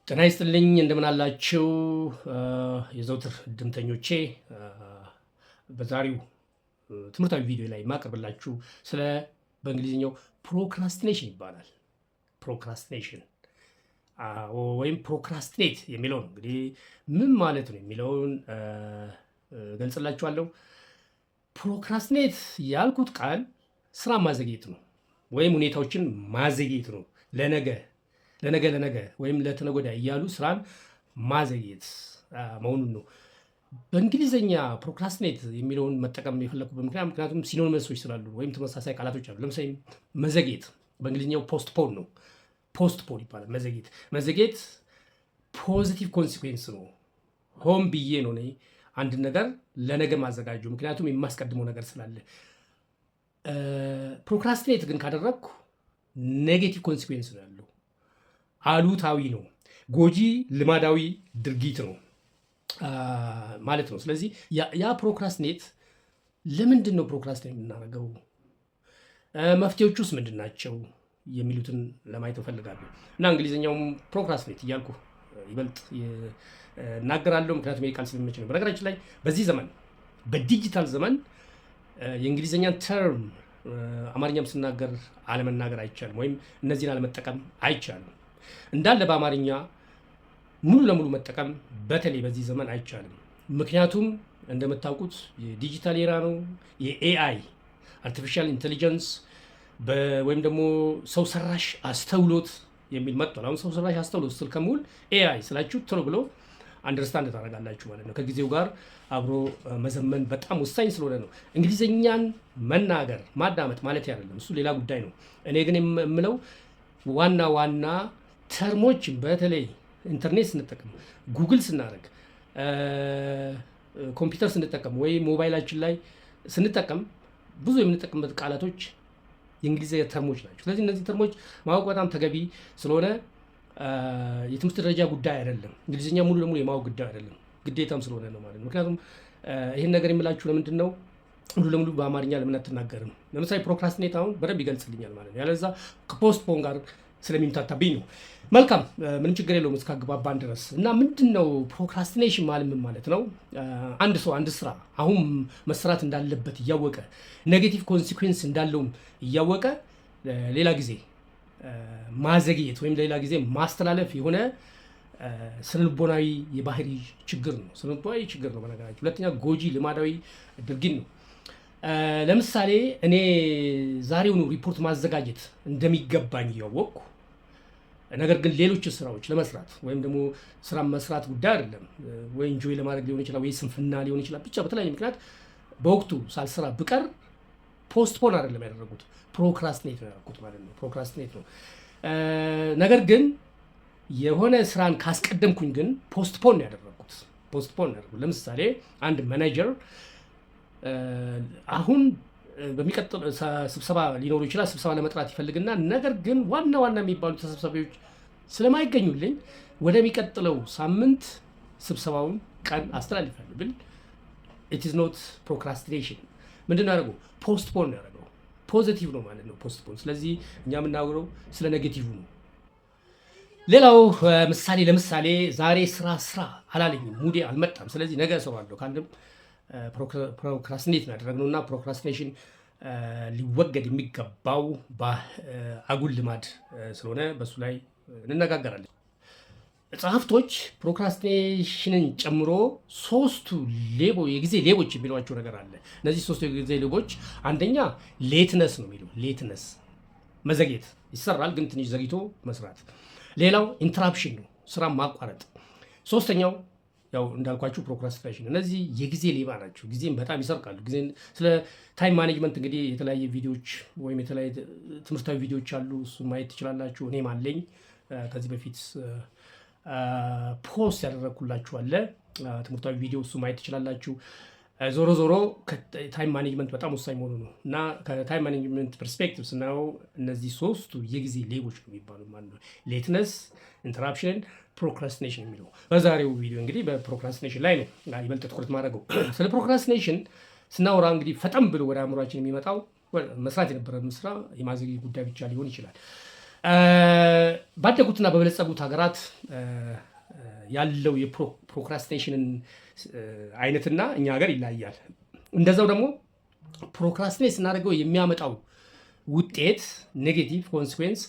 ጤና ይስጥልኝ እንደምን አላችሁ የዘውትር እድምተኞቼ። በዛሬው ትምህርታዊ ቪዲዮ ላይ የማቀርብላችሁ ስለ በእንግሊዝኛው ፕሮክራስቲኔሽን ይባላል። ፕሮክራስቲኔሽን ወይም ፕሮክራስቲኔት የሚለው ነው። እንግዲህ ምን ማለት ነው የሚለውን ገልጽላችኋለሁ። ፕሮክራስቲኔት ያልኩት ቃል ስራ ማዘግየት ነው ወይም ሁኔታዎችን ማዘግየት ነው። ለነገ ወይም ለተነገ ወዲያ እያሉ ስራን ማዘግየት መሆኑን ነው። በእንግሊዝኛ ፕሮክራስቲኔት የሚለውን መጠቀም የፈለኩበት ምክንያቱም ሲኖኒመሶች ስላሉ ወይም ተመሳሳይ ቃላቶች አሉ። ለምሳሌ መዘግየት በእንግሊዝኛው ፖስትፖን ነው። ፖስትፖን ይባላል። መዘግየት ፖዚቲቭ ኮንሲኩዌንስ ነው። ሆን ብዬ ነው እኔ አንድ ነገር ለነገ ማዘጋጀው፣ ምክንያቱም የማስቀድመው ነገር ስላለ። ፕሮክራስቲኔት ግን ካደረግኩ ኔጌቲቭ ኮንሲኩዌንስ ነው ያለው፣ አሉታዊ ነው፣ ጎጂ ልማዳዊ ድርጊት ነው ማለት ነው። ስለዚህ ያ ፕሮክራስቲኔት ለምንድን ነው ፕሮክራስቲኔት የምናደርገው? መፍትሄዎች ውስጥ ምንድን ናቸው የሚሉትን ለማየት እፈልጋለሁ እና እንግሊዝኛውም ፕሮክራስቲኔት እያልኩ ይበልጥ እናገራለሁ፣ ምክንያቱም ይህ ቃል ስለሚመች ነው። በነገራችን ላይ በዚህ ዘመን በዲጂታል ዘመን የእንግሊዝኛን ተርም አማርኛም ስናገር አለመናገር አይቻልም፣ ወይም እነዚህን አለመጠቀም አይቻልም። እንዳለ በአማርኛ ሙሉ ለሙሉ መጠቀም በተለይ በዚህ ዘመን አይቻልም። ምክንያቱም እንደምታውቁት የዲጂታል ኤራ ነው። የኤአይ አርቲፊሻል ኢንቴሊጀንስ ወይም ደግሞ ሰው ሰራሽ አስተውሎት የሚል መጥቷል። አሁን ሰው ሰራሽ አስተውሎት ስል ከምውል ኤአይ ስላችሁ ቶሎ ብሎ አንደርስታንድ ታደርጋላችሁ ማለት ነው። ከጊዜው ጋር አብሮ መዘመን በጣም ወሳኝ ስለሆነ ነው። እንግሊዝኛን መናገር ማዳመጥ ማለት አይደለም፣ እሱ ሌላ ጉዳይ ነው። እኔ ግን የምለው ዋና ተርሞች በተለይ ኢንተርኔት ስንጠቀም፣ ጉግል ስናደርግ፣ ኮምፒውተር ስንጠቀም ወይ ሞባይላችን ላይ ስንጠቀም ብዙ የምንጠቀምበት ቃላቶች የእንግሊዝኛ ተርሞች ናቸው። ስለዚህ እነዚህ ተርሞች ማወቅ በጣም ተገቢ ስለሆነ የትምህርት ደረጃ ጉዳይ አይደለም። እንግሊዝኛ ሙሉ ለሙሉ የማወቅ ጉዳይ አይደለም፣ ግዴታም ስለሆነ ነው ማለት ነው። ምክንያቱም ይህን ነገር የምላችሁ ለምንድን ነው ሙሉ ለሙሉ በአማርኛ ለምን አትናገርም? ለምሳሌ ፕሮክራስቲኔት አሁን በደንብ ይገልጽልኛል ማለት ነው። ያለዛ ከፖስትፖን ጋር ስለሚምታታብኝ ነው። መልካም፣ ምንም ችግር የለውም እስካግባባን ድረስ እና ምንድን ነው ፕሮክራስቲኔሽን ማለት ነው? አንድ ሰው አንድ ስራ አሁን መስራት እንዳለበት እያወቀ ኔጌቲቭ ኮንሲኩዌንስ እንዳለውም እያወቀ ሌላ ጊዜ ማዘግየት ወይም ሌላ ጊዜ ማስተላለፍ የሆነ ስነልቦናዊ የባህሪ ችግር ነው። ስነልቦናዊ ችግር ነው በነገራችን። ሁለተኛ ጎጂ ልማዳዊ ድርጊት ነው። ለምሳሌ እኔ ዛሬውኑ ሪፖርት ማዘጋጀት እንደሚገባኝ እያወቅኩ ነገር ግን ሌሎች ስራዎች ለመስራት ወይም ደግሞ ስራ መስራት ጉዳይ አይደለም፣ ወይ ኢንጆይ ለማድረግ ሊሆን ይችላል፣ ወይ ስንፍና ሊሆን ይችላል። ብቻ በተለያየ ምክንያት በወቅቱ ሳልሰራ ብቀር ፖስትፖን አይደለም ያደረጉት፣ ፕሮክራስቲኔት ነው ያደረጉት ማለት ነው። ፕሮክራስቲኔት ነው። ነገር ግን የሆነ ስራን ካስቀደምኩኝ ግን ፖስትፖን ነው ያደረጉት። ፖስትፖን ያደረጉት ለምሳሌ አንድ ማኔጀር አሁን በሚቀጥል ስብሰባ ሊኖሩ ይችላል። ስብሰባ ለመጥራት ይፈልግና ነገር ግን ዋና የሚባሉ ተሰብሳቢዎች ስለማይገኙልኝ ወደሚቀጥለው ሳምንት ስብሰባውን ቀን አስተላልፋለሁ ብል ኢት ኢዝ ኖት ፕሮክራስቲኔሽን። ምንድን ነው ያደረገው? ፖስትፖን ነው ያደረገው። ፖዚቲቭ ነው ማለት ነው ፖስትፖን። ስለዚህ እኛ የምናወራው ስለ ኔጌቲቭ ነው። ሌላው ለምሳሌ ዛሬ ስራ አላለኝም፣ ሙዴ አልመጣም፣ ስለዚህ ነገ እሰራለሁ ካንድም ፕሮክራስቲኔት ነው ያደረግነው እና ፕሮክራስቲኔሽን ሊወገድ የሚገባው አጉል ልማድ ስለሆነ በሱ ላይ እንነጋገራለን። ጸሐፍቶች ፕሮክራስቲኔሽንን ጨምሮ ሶስቱ የጊዜ ሌቦች የሚሏቸው ነገር አለ። እነዚህ ሶስቱ የጊዜ ሌቦች አንደኛ ሌትነስ ነው የሚለው። ሌትነስ መዘግየት፣ ይሰራል ግን ትንሽ ዘግይቶ መስራት። ሌላው ኢንተራፕሽን ነው፣ ስራ ማቋረጥ። ሶስተኛው ያው እንዳልኳችሁ ፕሮክራስቲኔሽን። እነዚህ የጊዜ ሌባ ናቸው። ጊዜን በጣም ይሰርቃሉ። ጊዜን ስለ ታይም ማኔጅመንት እንግዲህ የተለያየ ቪዲዮዎች ወይም የተለያየ ትምህርታዊ ቪዲዮዎች አሉ፣ እሱ ማየት ትችላላችሁ። እኔም አለኝ ከዚህ በፊት ፖስት ያደረግኩላችሁ አለ ትምህርታዊ ቪዲዮ፣ እሱ ማየት ትችላላችሁ። ዞሮ ታይም ማኔጅመንት በጣም ወሳኝ መሆኑ ነው እና ከታይም ማኔጅመንት ፐርስፔክቲቭ ስናየው እነዚህ ሶስቱ የጊዜ ሌቦች ነው የሚባሉ ማለት ነው። ሌትነስ፣ ኢንተራፕሽን፣ ፕሮክራስቲኔሽን የሚለው። በዛሬው ቪዲዮ እንግዲህ በፕሮክራስቲኔሽን ላይ ነው ይበልጥ ትኩረት ማድረገው። ስለ ፕሮክራስቲኔሽን ስናወራ እንግዲህ ፈጠን ብሎ ወደ አእምሯችን የሚመጣው መስራት የነበረን ስራ የማዘግየት ጉዳይ ብቻ ሊሆን ይችላል። ባደጉትና በበለጸጉት ሀገራት ያለው የፕሮክራስቲኔሽንን አይነትና እኛ ሀገር ይለያያል። እንደዛው ደግሞ ፕሮክራስቲኔት ስናደርገው የሚያመጣው ውጤት ኔጌቲቭ ኮንሲኩዌንስ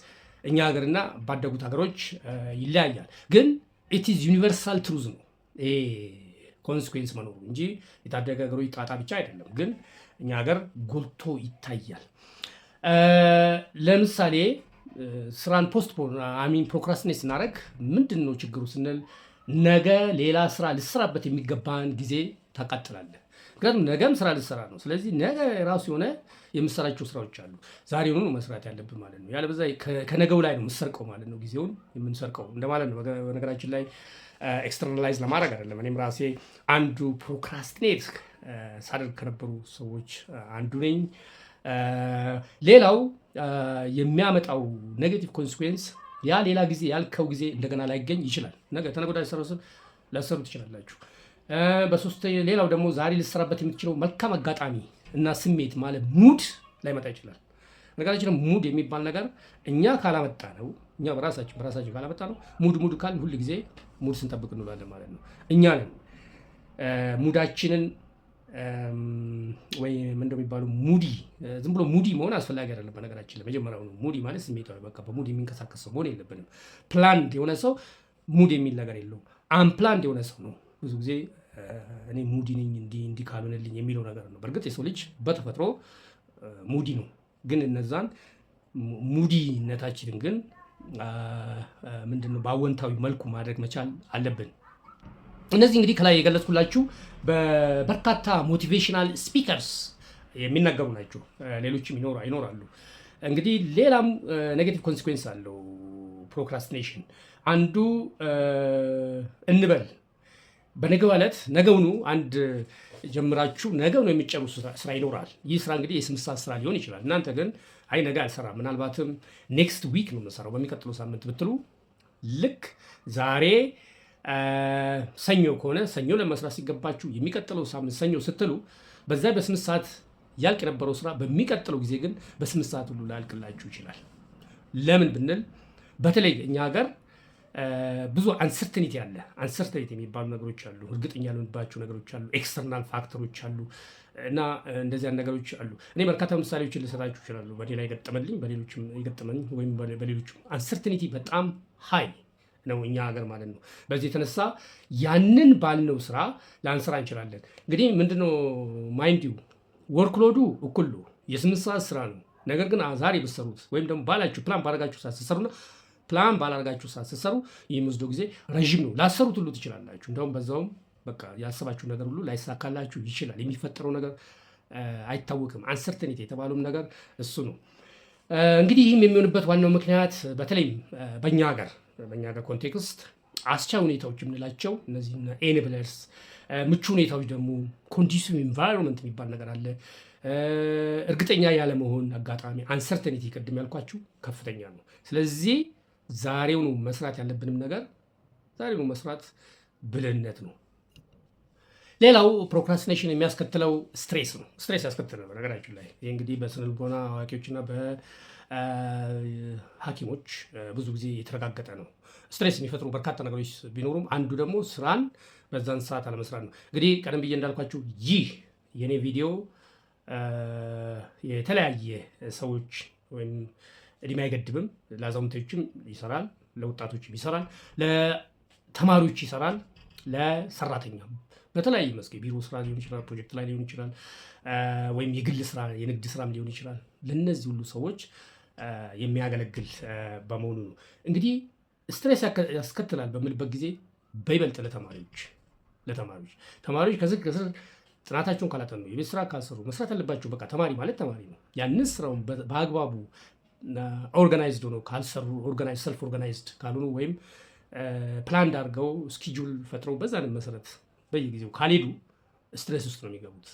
እኛ ሀገርና ባደጉት ሀገሮች ይለያያል። ግን ኢትዝ ዩኒቨርሳል ትሩዝ ነው ይሄ ኮንሲኩዌንስ መኖሩ እንጂ የታደገ ሀገሮች ጣጣ ብቻ አይደለም። ግን እኛ ሀገር ጎልቶ ይታያል። ለምሳሌ ስራን ፕሮክራስቲኔት ስናደርግ ምንድን ነው ችግሩ ስንል ነገ ሌላ ስራ ልስራበት የሚገባን ጊዜ ታቃጥላለህ። ምክንያቱም ነገም ስራ ልሰራ ነው። ስለዚህ ነገ የራሱ የሆነ የምሰራቸው ስራዎች አሉ። ዛሬውኑ ነው መስራት ያለብን ማለት ነው። ያለበዛ ከነገው ላይ ነው የምሰርቀው ማለት ነው። ጊዜውን የምንሰርቀው እንደማለት ነው። በነገራችን ላይ ኤክስተርናላይዝ ለማድረግ አይደለም። እኔም ራሴ አንዱ ፕሮክራስቲኔት ሳደርግ ከነበሩ ሰዎች አንዱ ነኝ። ሌላው የሚያመጣው ኔጌቲቭ ኮንሲኩዌንስ ያ ሌላ ጊዜ ያልከው ጊዜ እንደገና ላይገኝ ይችላል። ነገ ተነገ ወዲያ ላሰሩ ትችላላችሁ። ሌላው ደግሞ ዛሬ ልሰራበት የምትችለው መልካም አጋጣሚ እና ስሜት ማለት ሙድ ላይመጣ ይችላል። ነገራችን ሙድ የሚባል ነገር እኛ ካላመጣ ነው፣ እኛ በራሳችን ካላመጣ ነው። ሙድ ካልን ሁል ጊዜ ሙድ ስንጠብቅ እንውላለን ማለት ነው። እኛ ነን ሙዳችንን ወይ ምንድነው የሚባለው ዝም ብሎ ሙዲ መሆን አስፈላጊ አይደለም። በነገራችን ላይ መጀመሪያው ነው ሙዲ ማለት ስሜታዊ፣ በቃ በሙድ የሚንቀሳቀስ ሰው መሆን የለብንም። ፕላንድ የሆነ ሰው ሙድ የሚል ነገር የለውም። አንፕላንድ የሆነ ሰው ነው ብዙ ጊዜ እኔ ሙዲ ነኝ እንዲህ ካልሆነልኝ የሚለው ነገር ነው። በእርግጥ የሰው ልጅ በተፈጥሮ ሙዲ ነው። ግን እነዛን ሙዲነታችንን ግን ምንድነው በአወንታዊ መልኩ ማድረግ መቻል አለብን። እነዚህ እንግዲህ ከላይ የገለጽኩላችሁ በበርካታ ሞቲቬሽናል ስፒከርስ የሚነገሩ ናቸው። ሌሎችም ይኖራሉ። እንግዲህ ሌላም ኔጌቲቭ ኮንሲኩዌንስ አለው ፕሮክራስቲኔሽን። አንዱ እንበል በነገው ዕለት ነገውኑ አንድ ጀምራችሁ ነገው ነው የሚጨርሱ ስራ ይኖራል። ይህ ስራ እንግዲህ የ8 ሰዓት ስራ ሊሆን ይችላል። እናንተ ግን አይ ነገ አልሰራም፣ ምናልባትም ኔክስት ዊክ ነው የምሰራው፣ በሚቀጥለው ሳምንት ብትሉ ልክ ዛሬ ሰኞ ከሆነ ሰኞ ለመስራት ሲገባችሁ የሚቀጥለው ሳምንት ሰኞ ስትሉ በዛ በ8 ሰዓት ያልቅ የነበረው ስራ በሚቀጥለው ጊዜ ግን በ8 ሰዓት ሁሉ ላያልቅላችሁ ይችላል። ለምን ብንል በተለይ እኛ ሀገር ብዙ አንሰርተኒቲ አለ። አንሰርተኒቲ የሚባሉ ነገሮች አሉ። እርግጠኛ ያልሆንባቸው ነገሮች አሉ። ኤክስተርናል ፋክተሮች አሉ እና እንደዚያ ነገሮች አሉ። እኔ በርካታ ምሳሌዎችን ልሰጣችሁ ይችላሉ። በእኔ ላይ ገጠመልኝ፣ በሌሎችም የገጠመኝ ወይም በሌሎችም አንሰርተኒቲ በጣም ሀይ ነው እኛ ሀገር ማለት ነው። በዚህ የተነሳ ያንን ባልነው ስራ ላንሰራ እንችላለን። እንግዲህ ምንድነው ማይንዲው ወርክሎዱ እኩል ነው፣ የ8 ሰዓት ስራ ነው። ነገር ግን ዛሬ ብትሰሩት ወይም ደግሞ ባላችሁ ፕላን ባረጋችሁ ሰዓት ስትሰሩና ፕላን ባላረጋችሁ ሰዓት ስትሰሩ የሚወስደው ጊዜ ረዥም ነው። ላሰሩት ሁሉ ትችላላችሁ። እንደውም በዛውም በቃ ያሰባችሁ ነገር ሁሉ ላይሳካላችሁ ይችላል። የሚፈጠረው ነገር አይታወቅም። አንሰርተኒቲ የተባለውም ነገር እሱ ነው። እንግዲህ ይህም የሚሆንበት ዋናው ምክንያት በተለይም በእኛ ሀገር ኮንቴክስት አስቻይ ሁኔታዎች የምንላቸው እነዚህ ኤኔብለርስ፣ ምቹ ሁኔታዎች ደግሞ ኮንዲሲቭ ኢንቫይሮንመንት የሚባል ነገር አለ። እርግጠኛ ያለመሆን አጋጣሚ አንሰርተኒቲ ቅድም ያልኳችሁ ከፍተኛ ነው። ስለዚህ ዛሬውኑ መስራት ያለብንም ነገር ዛሬውኑ መስራት ብልህነት ነው። ሌላው ፕሮክራስቲኔሽን የሚያስከትለው ስትሬስ ነው። ስትሬስ ያስከትላል በነገራችን ላይ። ይህ እንግዲህ በስነ ልቦና አዋቂዎችና በሐኪሞች ብዙ ጊዜ የተረጋገጠ ነው። ስትሬስ የሚፈጥሩ በርካታ ነገሮች ቢኖሩም አንዱ ደግሞ ስራን በዛን ሰዓት አለመስራት ነው። እንግዲህ ቀደም ብዬ እንዳልኳችሁ ይህ የኔ ቪዲዮ የተለያየ ሰዎች ወይም እድሜ አይገድብም። ለአዛውንቶችም ይሰራል፣ ለወጣቶችም ይሰራል፣ ለተማሪዎች ይሰራል፣ ለሰራተኛ በተለያየ መስክ ቢሮ ስራ ሊሆን ይችላል፣ ፕሮጀክት ላይ ሊሆን ይችላል፣ ወይም የግል ስራ የንግድ ስራም ሊሆን ይችላል። ለነዚህ ሁሉ ሰዎች የሚያገለግል በመሆኑ ነው። እንግዲህ ስትሬስ ያስከትላል በምልበት ጊዜ በይበልጥ ተማሪዎች ከስር ጥናታቸውን ካላጠኑ የቤት ስራ ካልሰሩ መስራት ያለባቸው በቃ ተማሪ ማለት ተማሪ ነው። ያንን ስራውን በአግባቡ ኦርጋናይዝድ ሆነው ካልሰሩ ሰልፍ ኦርጋናይዝድ ካልሆኑ ወይም ፕላን አድርገው ስኬጁል ፈጥረው በዛን መሰረት በየጊዜው ካልሄዱ ስትሬስ ውስጥ ነው የሚገቡት።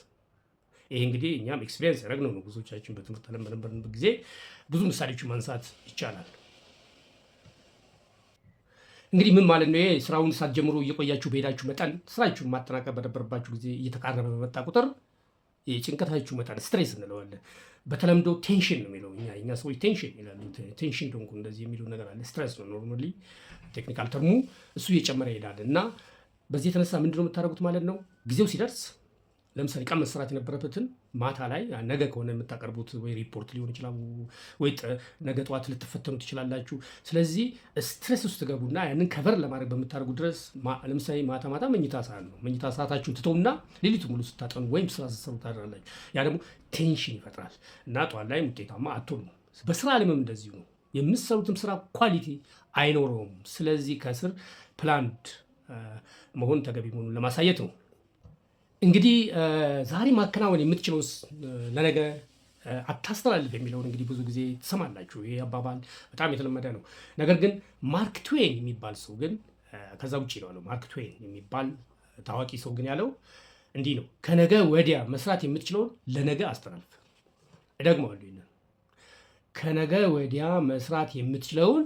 ይሄ እንግዲህ እኛም ኤክስፒሪየንስ ያደረግነው ነው። ብዙዎቻችን በትምህርት ዓለም በነበርንበት ጊዜ ብዙ ምሳሌዎችን ማንሳት ይቻላል። እንግዲህ ምን ማለት ነው? ይሄ ስራውን ሳትጀምሩ እየቆያችሁ በሄዳችሁ መጠን ስራችሁን ማጠናቀቅ በነበረባችሁ ጊዜ እየተቃረበ በመጣ ቁጥር የጭንቀታችሁ መጠን ስትሬስ እንለዋለን። በተለምዶ ቴንሽን ነው የሚለው እኛ ሰዎች ቴንሽን ይላሉ። ቴንሽን ደንኩ እንደዚህ የሚሉ ነገር አለ። ስትሬስ ነው ኖርማሊ ቴክኒካል ተርሙ። እሱ እየጨመረ ይሄዳል እና በዚህ የተነሳ ምንድነው የምታደርጉት ማለት ነው ጊዜው ሲደርስ ለምሳሌ ቀን መሰራት የነበረበትን ማታ ላይ ነገ ከሆነ የምታቀርቡት ወይ ሪፖርት ሊሆን ይችላል ወይ ነገ ጠዋት ልትፈተኑ ትችላላችሁ። ስለዚህ ስትሬስ ውስጥ ትገቡና ያንን ከቨር ለማድረግ በምታደርጉ ድረስ ለምሳሌ ማታ መኝታ ሰዓት ነው። መኝታ ሰዓታችሁን ትተውና ሌሊቱ ሙሉ ስታጠኑ ወይም ስራ ስትሰሩ ታድራላችሁ። ያ ደግሞ ቴንሽን ይፈጥራል እና ጠዋት ላይ ውጤታማ አትሆኑም። በስራ ዓለምም እንደዚሁ ነው። የምትሰሩትም ስራ ኳሊቲ አይኖረውም። ስለዚህ ከስር ፕላንድ መሆን ተገቢ መሆኑን ለማሳየት ነው። እንግዲህ ዛሬ ማከናወን የምትችለው ለነገ አታስተላልፍ የሚለውን እንግዲህ ብዙ ጊዜ ትሰማላችሁ። ይሄ አባባል በጣም የተለመደ ነው። ነገር ግን ማርክ ትዌን የሚባል ሰው ግን ከዛ ውጭ ነው። ማርክ ትዌን የሚባል ታዋቂ ሰው ግን ያለው እንዲህ ነው፣ ከነገ ወዲያ መስራት የምትችለውን ለነገ አስተላልፍ። እደግመዋለሁ፣ ይሄንን ከነገ ወዲያ መስራት የምትችለውን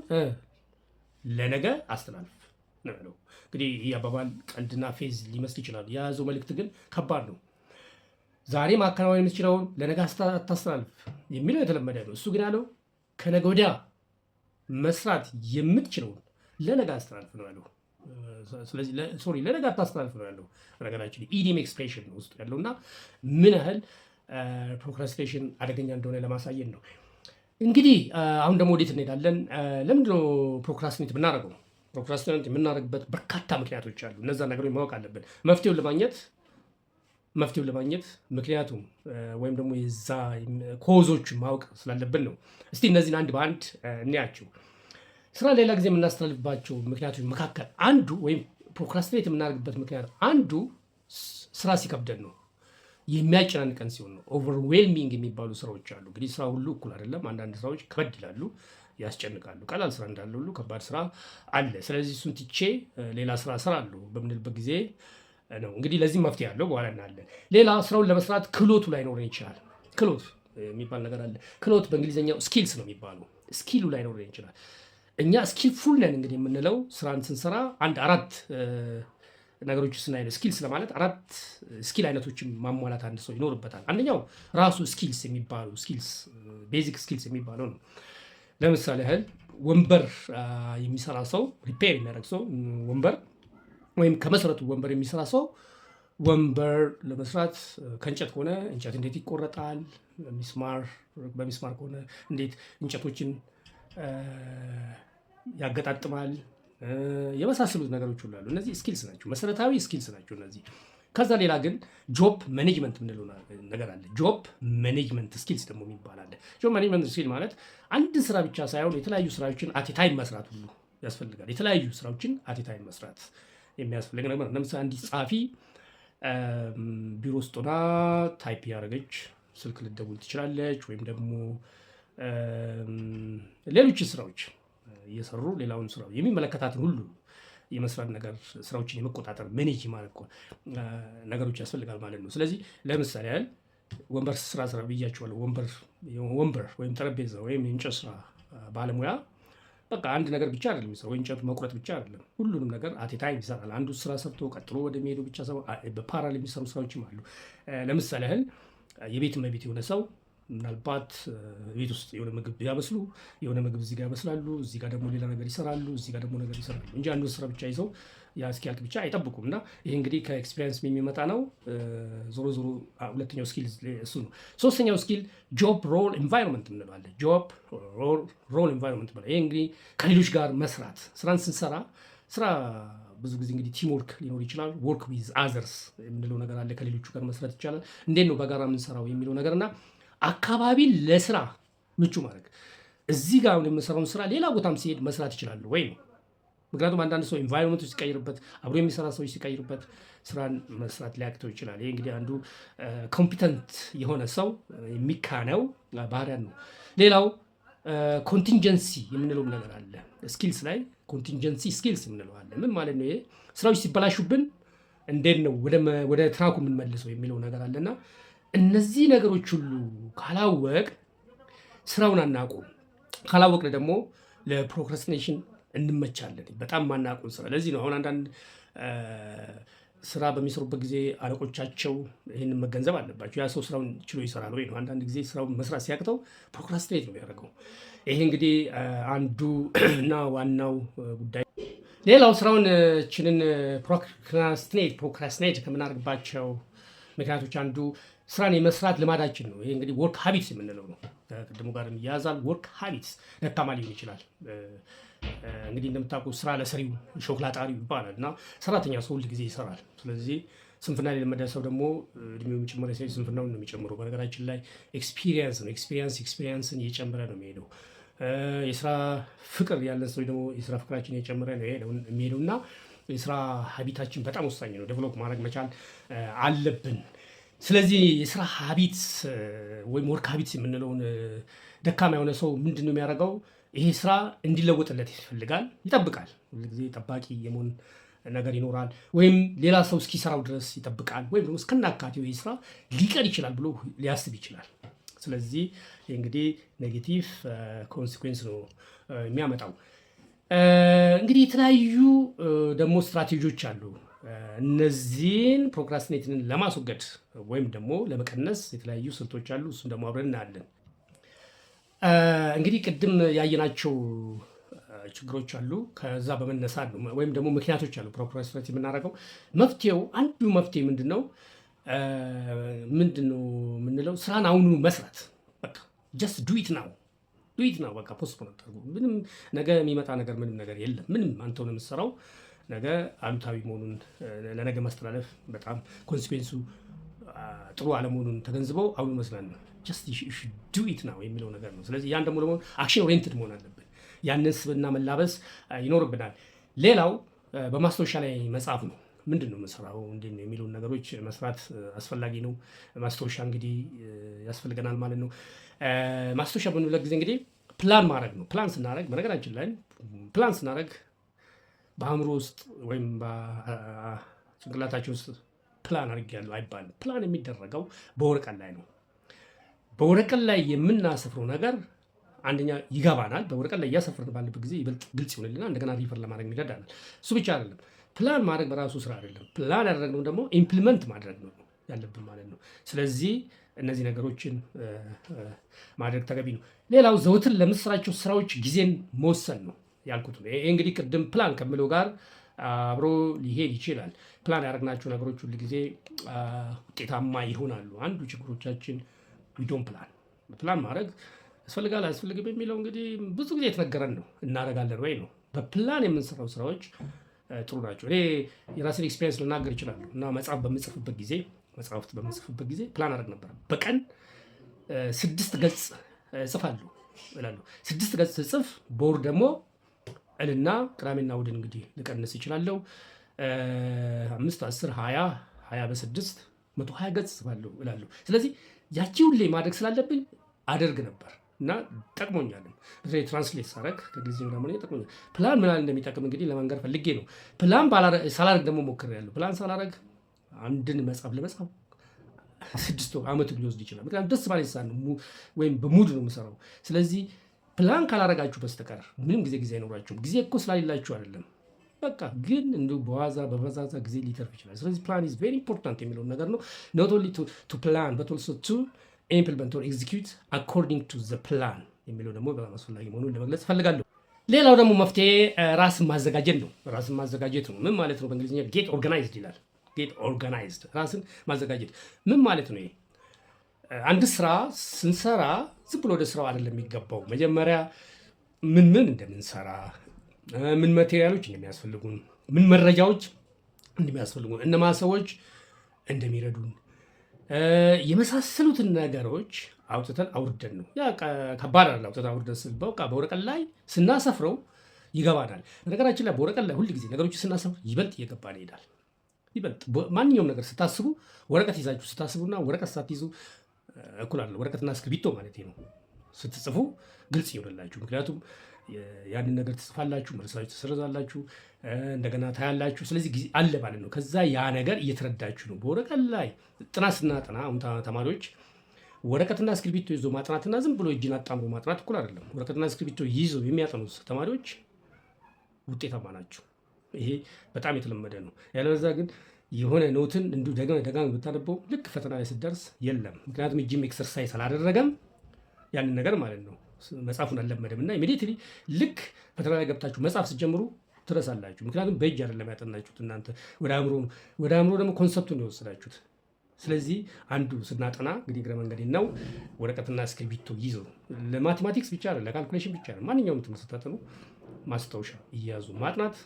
ለነገ አስተላልፍ ነው ያለው። እንግዲህ ይህ አባባል ቀልድና ፌዝ ሊመስል ይችላል። የያዘው መልእክት ግን ከባድ ነው። ዛሬ ማከናወን የምትችለውን ለነገ አታስተላልፍ የሚለው የተለመደ ነው። እሱ ግን ያለው ከነገ ወዲያ መስራት የምትችለውን ለነገ አስተላልፍ ነው ያለው። ስለዚህ ለነገ አታስተላልፍ ነው ያለው። ነገራችን ኢዲየም ኤክስፕሬሽን ነው ውስጡ ያለው እና ምን ያህል ፕሮክራስቲኔሽን አደገኛ እንደሆነ ለማሳየት ነው። እንግዲህ አሁን ደግሞ ወዴት እንሄዳለን? ለምንድነው ፕሮክራስቲኔት ብናደርገው? ፕሮክራስቲኔት የምናደርግበት በርካታ ምክንያቶች አሉ። እነዛ ነገሮች ማወቅ አለብን መፍትሄውን ለማግኘት ምክንያቱም ወይም ደግሞ የዛ ኮዞቹን ማወቅ ስላለብን ነው። እስቲ እነዚህን አንድ በአንድ እንያቸው። ስራ ሌላ ጊዜ የምናስተላልፍባቸው ምክንያቶች መካከል አንዱ ወይም ፕሮክራስቲኔት የምናደርግበት ምክንያት አንዱ ስራ ሲከብደን ነው፣ የሚያጨናንቀን ሲሆን ነው። ኦቨርዌልሚንግ የሚባሉ ስራዎች አሉ። እንግዲህ ስራ ሁሉ እኩል አይደለም። አንዳንድ ስራዎች ከበድ ይላሉ፣ ያስጨንቃሉ። ቀላል ስራ እንዳለ ሁሉ ከባድ ስራ አለ። ስለዚህ እሱን ትቼ ሌላ ስራ እሰራለሁ በምንልበት ጊዜ ነው። እንግዲህ ለዚህ መፍትሄ አለው፣ በኋላ እናያለን። ሌላ ስራውን ለመስራት ክህሎቱ ላይኖረን ይችላል። ክህሎት የሚባል ነገር አለ። ክህሎት በእንግሊዝኛው ስኪልስ ነው የሚባለው። ስኪሉ ላይኖረን ይችላል። እኛ ስኪልፉል ነን እንግዲህ የምንለው ስራን ስንሰራ አራት ነገሮች ስናይ ስኪልስ ለማለት አራት ስኪል አይነቶችን ማሟላት አንድ ሰው ይኖርበታል። አንደኛው ራሱ ስኪልስ የሚባለው ቤዚክ ስኪልስ የሚባለው ነው። ለምሳሌ ያህል ወንበር የሚሰራ ሰው፣ ሪፔር የሚያደርግ ሰው ወንበር ወይም ከመሰረቱ ወንበር የሚሰራ ሰው ወንበር ለመስራት ከእንጨት ከሆነ እንጨት እንዴት ይቆረጣል፣ በሚስማር ከሆነ እንዴት እንጨቶችን ያገጣጥማል፣ የመሳሰሉት ነገሮች ሁሉ አሉ። እነዚህ ስኪልስ ናቸው፣ መሰረታዊ ስኪልስ ናቸው እነዚህ። ከዛ ሌላ ግን ጆብ ማኔጅመንት የምንለው ነገር አለ። ጆብ ማኔጅመንት ስኪልስ ደግሞ የሚባል አለ። ጆብ ማኔጅመንት ስኪል ማለት አንድን ስራ ብቻ ሳይሆን የተለያዩ ስራዎችን አቴታይም መስራት ሁሉ ያስፈልጋል። የተለያዩ ስራዎችን አቴታይም መስራት የሚያስፈልግ ነገር። ለምሳሌ አንዲት ጸሐፊ ቢሮ ውስጥ ሆና ታይፕ ያደረገች ስልክ ልትደውል ትችላለች፣ ወይም ደግሞ ሌሎች ስራዎች እየሰሩ ሌላውን ስራ የሚመለከታትን ሁሉ የመስራት ነገር ስራዎችን የመቆጣጠር ማኔጅ ማለት ነገሮች ያስፈልጋል ማለት ነው። ስለዚህ ለምሳሌ ያህል ወንበር ስራ ብያቸዋለሁ። ወንበር ወይም ጠረጴዛ ወይም የእንጨት ስራ ባለሙያ በቃ አንድ ነገር ብቻ አይደለም የሚሰራው፣ ወይ እንጨት መቁረጥ ብቻ አይደለም፣ ሁሉንም ነገር አቴታይም ይሰራል። አንዱ ስራ ሰርቶ ቀጥሎ ወደ ሚሄዱ ብቻ ሰው በፓራል የሚሰሩ ስራዎችም አሉ። ለምሳሌ ያህል የቤት እመቤት የሆነ ሰው ምናልባት ቤት ውስጥ የሆነ ምግብ ያበስሉ፣ የሆነ ምግብ እዚህ ጋር ያበስላሉ፣ እዚህ ጋር ደግሞ ሌላ ነገር ይሰራሉ፣ እዚህ ጋር ደግሞ ነገር ይሰራሉ እንጂ አንዱ ስራ ብቻ ይዘው ያ እስኪያልቅ ብቻ አይጠብቁም። እና ይሄ እንግዲህ ከኤክስፒሪየንስ የሚመጣ ነው። ዞሮ ሁለተኛው ስኪል እሱ ነው። ሶስተኛው ስኪል ጆብ ሮል ኤንቫይሮንመንት እንለዋለን። ጆብ ሮል ኤንቫይሮንመንት ማለት ይሄ እንግዲህ ከሌሎች ጋር መስራት፣ ስራን ስንሰራ ስራ ብዙ ጊዜ እንግዲህ ቲም ወርክ ሊኖር ይችላል። ወርክ ዊዝ አዘርስ የምንለው ነገር አለ። ከሌሎቹ ጋር መስራት ይቻላል። እንዴት ነው በጋራ የምንሰራው የሚለው ነገር እና አካባቢን ለስራ ምቹ ማድረግ። እዚህ ጋር የምሰራውን ስራ ሌላ ቦታም ሲሄድ መስራት ይችላሉ ወይ ነው። ምክንያቱም አንዳንድ ሰው ኤንቫይሮንመንቱ ሲቀይርበት፣ አብሮ የሚሰራ ሰዎች ሲቀይርበት ስራን መስራት ሊያቅተው ይችላል። ይሄ እንግዲህ አንዱ ኮምፒተንት የሆነ ሰው የሚካነው ባህሪያን ነው። ሌላው ኮንቲንጀንሲ የምንለውም ነገር አለ። ስኪልስ ላይ ኮንቲንጀንሲ ስኪልስ የምንለው አለ። ምን ማለት ነው? ይሄ ስራዎች ሲበላሹብን እንዴት ነው ወደ ትራኩ የምንመልሰው የሚለው ነገር አለና እነዚህ ነገሮች ሁሉ ካላወቅ ስራውን አናውቁም። ካላወቅን ደግሞ ለፕሮክራስቲኔሽን እንመቻለን። በጣም ማናውቁን ስራ። ለዚህ ነው አሁን አንዳንድ ስራ በሚሰሩበት ጊዜ አለቆቻቸው ይህንን መገንዘብ አለባቸው። ያ ሰው ስራውን ችሎ ይሰራል ወይ ነው። አንዳንድ ጊዜ ስራውን መስራት ሲያቅተው ፕሮክራስቲኔት ነው የሚያደርገው። ይሄ እንግዲህ አንዱ እና ዋናው ጉዳይ። ሌላው ስራችንን ፕሮክራስቲኔት ከምናደርግባቸው ምክንያቶች አንዱ ስራን የመስራት ልማዳችን ነው። ይሄ እንግዲህ ወርክ ሀቢትስ የምንለው ነው። ከቅድሙ ጋር ይያዛል። ወርክ ሀቢትስ ደካማ ሊሆን ይችላል። እንግዲህ እንደምታውቁ ስራ ለሰሪው ሾክላ ጣሪው ይባላል እና ሰራተኛ ሰው ሁል ጊዜ ይሰራል። ስለዚህ ስንፍና የለመደ ሰው ደግሞ እድሜው የሚጨምረ ሲሄድ ስንፍናውን ነው የሚጨምረው። በነገራችን ላይ ኤክስፒሪየንስ ነው። ኤክስፒሪየንስን እየጨመረ ነው የሚሄደው። የስራ ፍቅር ያለን ሰዎች ደግሞ የስራ ፍቅራችን እየጨመረ ነው የሚሄደው እና የስራ ሀቢታችን በጣም ወሳኝ ነው። ዴቨሎፕ ማድረግ መቻል አለብን። ስለዚህ የስራ ሀቢት ወይም ወርክ ሀቢት የምንለውን ደካማ የሆነ ሰው ምንድን ነው የሚያደርገው? ይሄ ስራ እንዲለወጥለት ይፈልጋል፣ ይጠብቃል። ሁልጊዜ ጠባቂ የመሆን ነገር ይኖራል። ወይም ሌላ ሰው እስኪሰራው ድረስ ይጠብቃል። ወይም ደግሞ እስከናካቴው ይህ ስራ ሊቀር ይችላል ብሎ ሊያስብ ይችላል። ስለዚህ እንግዲህ ኔጌቲቭ ኮንሲኩዌንስ ነው የሚያመጣው። እንግዲህ የተለያዩ ደግሞ ስትራቴጂዎች አሉ። እነዚህን ፕሮክራስቲኔትን ለማስወገድ ወይም ደግሞ ለመቀነስ የተለያዩ ስልቶች አሉ። እሱም ደግሞ አብረን እናያለን። እንግዲህ ቅድም ያየናቸው ችግሮች አሉ። ከዛ በመነሳት ነው ወይም ደግሞ ምክንያቶች አሉ ፕሮክራስቲኔት የምናደርገው። መፍትሄው አንዱ መፍትሄ ምንድን ነው የምንለው? ስራን አሁኑ መስራት። በቃ ጀስት ዱኢት ናው በቃ ፖስትፖን አድርጉ። ምንም ነገ የሚመጣ ነገር ምንም ነገር የለም። ምንም አንተው ነው የምትሰራው። ነገ አሉታዊ መሆኑን ለነገ ማስተላለፍ በጣም ኮንሲኩዌንሱ ጥሩ አለመሆኑን ተገንዝበው አሁን መስራት ነው። ጀስት ዱኢት ናው የሚለው ነገር ነው። ስለዚህ ያን ደግሞ አክሽን ኦሪየንትድ መሆን አለብን። ያንን ስብዕና መላበስ ይኖርብናል። ሌላው በማስታወሻ ላይ መጻፍ ነው። ምንድን ነው የምንሰራው እንዴት ነው የሚሉን ነገሮች መስራት አስፈላጊ ነው። ማስታወሻ እንግዲህ ያስፈልገናል ማለት ነው። ማስታወሻ በምንለው ጊዜ እንግዲህ ፕላን ማድረግ ነው። ፕላን ስናደርግ በነገራችን ላይ ፕላን ስናደርግ በአእምሮ ውስጥ ወይም በጭንቅላታችን ውስጥ ፕላን አድርጌያለሁ አይባልም። ፕላን የሚደረገው በወረቀት ላይ ነው። በወረቀት ላይ የምናሰፍረው ነገር አንደኛ ይገባናል። በወረቀት ላይ እያሰፈርን ባለበት ጊዜ ይበልጥ ግልጽ ይሆንልናል። እንደገና ሪፈር ለማድረግ ይረዳናል። እሱ ብቻ አይደለም። ፕላን ማድረግ በራሱ ስራ አይደለም። ፕላን ያደረግነው ደግሞ ኢምፕሊመንት ማድረግ ነው ያለብን ማለት ነው። ስለዚህ እነዚህ ነገሮችን ማድረግ ተገቢ ነው። ሌላው ዘውትር ለምስራቸው ስራዎች ጊዜን መወሰን ነው ያልኩት ነው። ይሄ እንግዲህ ቅድም ፕላን ከምለው ጋር አብሮ ሊሄድ ይችላል። ፕላን ያደረግናቸው ነገሮች ሁሉ ጊዜ ውጤታማ ይሆናሉ። አንዱ ችግሮቻችን ዊዶን ፕላን ማድረግ ያስፈልጋል አያስፈልግም የሚለው እንግዲህ ብዙ ጊዜ የተነገረን ነው። እናደርጋለን ወይ ነው። በፕላን የምንሰራው ስራዎች ጥሩ ናቸው። እኔ የራሴን ኤክስፔሪንስ ልናገር ይችላሉ እና መጽሐፍት በምጽፍበት ጊዜ ፕላን አደርግ ነበር። በቀን 6 ገጽ እጽፋለሁ እላለሁ። 6 ገጽ ጽፍ በወር ደግሞ እልና ቅዳሜና እሑድን እንግዲህ ልቀንስ ይችላለሁ። 5፣ 10፣ 20 በ6 120 ገጽ እጽፋለሁ እላለሁ። ስለዚህ ያቺ ሁሌ ማድረግ ስላለብኝ አደርግ ነበር እና ጠቅሞኛል። በተለይ ትራንስሌት ሳረግ ከጊዜ ምናምን ጠቅሞኛል። ፕላን ምን እንደሚጠቅም እንግዲህ ለመንገር ፈልጌ ነው። ፕላን ሳላረግ ደግሞ ሞክሬያለሁ። ፕላን ሳላረግ አንድን መጽሐፍ ለመጻፍ 6 ወር ዓመት ሊወስድ ይችላል። ምክንያቱም ደስ ባለኝ ሰዓት ነው ወይም በሙድ ነው የምሰራው። ስለዚህ ፕላን ካላረጋችሁ በስተቀር ምንም ጊዜ አይኖራችሁም። ጊዜ እኮ ስላሌላችሁ አይደለም። በቃ ግን እንዲሁ በፈዛዛ ጊዜ ሊተርፍ ይችላል። ስለዚህ ፕላን ኢዝ ቬሪ ኢምፖርታንት የሚለውን ነገር ነው። ኖት ኦንሊ ቱ ፕላን በት ኦልሶ ቱ ኢምፕሊመንት ኦር ኤግዚኪዩት አኮርዲንግ ቱ ዘ ፕላን የሚለው ደግሞ በጣም አስፈላጊ መሆኑን ለመግለጽ እፈልጋለሁ። ሌላው ደግሞ መፍትሄ ራስን ማዘጋጀት ነው። ራስን ማዘጋጀት ነው ምን ማለት ነው? በእንግሊዝኛ ጌት ኦርጋናይዝድ ይላል። ጌት ኦርጋናይዝድ ራስን ማዘጋጀት ምን ማለት ነው? ይሄ አንድ ስራ ስንሰራ ዝም ብሎ ወደ ስራው አይደለም የሚገባው። መጀመሪያ ምን እንደምንሰራ፣ ምን ማቴሪያሎች እንደሚያስፈልጉን፣ ምን መረጃዎች እንደሚያስፈልጉን፣ እነማ ሰዎች እንደሚረዱን የመሳሰሉትን ነገሮች አውጥተን አውርደን ነው። ያ ከባድ አይደል? አውጥተን አውርደን ስልበው በወረቀት ላይ ስናሰፍረው ይገባናል። በነገራችን ላይ በወረቀት ላይ ሁል ጊዜ ነገሮች ስናሰፍር ይበልጥ እየገባን ይሄዳል። ይበልጥ ማንኛውም ነገር ስታስቡ ወረቀት ይዛችሁ ስታስቡና ወረቀት ሳትይዙ እኩል አለ። ወረቀትና እስክሪብቶ ማለት ነው። ስትጽፉ ግልጽ ይሆንላችሁ። ምክንያቱም ያንን ነገር ትጽፋላችሁ፣ መርሳችሁ ትሰረዛላችሁ፣ እንደገና ታያላችሁ። ስለዚህ ጊዜ አለ ማለት ነው። ከዛ ያ ነገር እየተረዳችሁ ነው። በወረቀት ላይ ጥናት ስናጠና አሁን ተማሪዎች ወረቀትና እስክሪብቶ ይዞ ማጥናትና ዝም ብሎ እጅን አጣምሮ ማጥናት እኩል አይደለም። ወረቀትና እስክሪብቶ ይዞ የሚያጠኑ ተማሪዎች ውጤታማ ናቸው። ይሄ በጣም የተለመደ ነው። ያለበዛ ግን የሆነ ኖትን እንዲሁ ደጋግመህ ብታነበው ልክ ፈተና ላይ ስትደርስ የለም። ምክንያቱም እጅም ኤክሰርሳይዝ አላደረገም ያንን ነገር ማለት ነው። መጽሐፉን አልለመደም እና ኢሚዲየትሊ ልክ ፈተና ላይ ገብታችሁ መጽሐፍ ስትጀምሩ ትረሳላችሁ። ምክንያቱም በእጅ አይደለም ያጠናችሁት እናንተ ወደ አእምሮ ደግሞ ኮንሰፕቱን የወሰዳችሁት። ስለዚህ አንዱ ስናጠና እንግዲህ እግረ መንገዴን ነው ወረቀትና እስክሪብቶ ይዞ ለማቴማቲክስ ብቻ አይደለም ለካልኩሌሽን ብቻ አይደለም ማንኛውም ትምህርት ስታጠኑ ማስታወሻ እያያዙ ማጥናት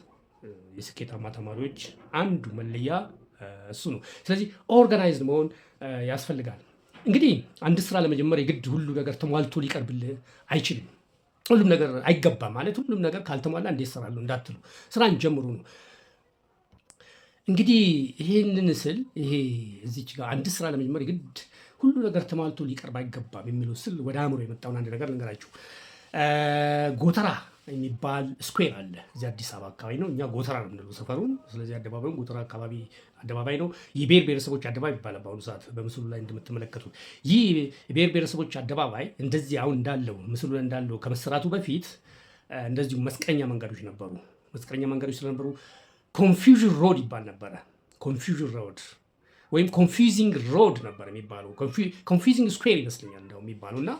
የስኬታማ ተማሪዎች አንዱ መለያ እሱ ነው። ስለዚህ ኦርጋናይዝድ መሆን ያስፈልጋል። እንግዲህ አንድ ስራ ለመጀመር የግድ ሁሉ ነገር ተሟልቶ ሊቀርብልህ አይችልም። ሁሉም ነገር አይገባም ማለት ሁሉም ነገር ካልተሟላ እንዴት እሰራለሁ እንዳትሉ ስራን ጀምሩ ነው። እንግዲህ ይሄንን ስል ይሄ እዚች ጋር አንድ ስራ ለመጀመር የግድ ሁሉ ነገር ተሟልቶ ሊቀርብ አይገባም የሚለው ስል ወደ አእምሮ የመጣውን አንድ ነገር ልንገራችሁ። ጎተራ የሚባል ስኩዌር አለ እዚህ አዲስ አበባ አካባቢ ነው። እኛ ጎተራ ነው የምንለው ሰፈሩን። ስለዚህ አደባባዩን ጎተራ አካባቢ አደባባይ ነው። የብሔር ብሔረሰቦች አደባባይ ይባላል በአሁኑ ሰዓት በምስሉ ላይ እንደምትመለከቱት። ይህ የብሔር ብሔረሰቦች አደባባይ እንደዚህ አሁን እንዳለው ምስሉ ላይ እንዳለው ከመሰራቱ በፊት እንደዚሁ መስቀለኛ መንገዶች ነበሩ። መስቀለኛ መንገዶች ስለነበሩ ኮንፊውዥን ሮድ ይባል ነበረ። ኮንፊውዥን ሮድ ወይም ኮንፊውዚንግ ሮድ ነበር የሚባለው። ኮንፊውዚንግ ስኩዌር ይመስለኛል እንደው የሚባለው እና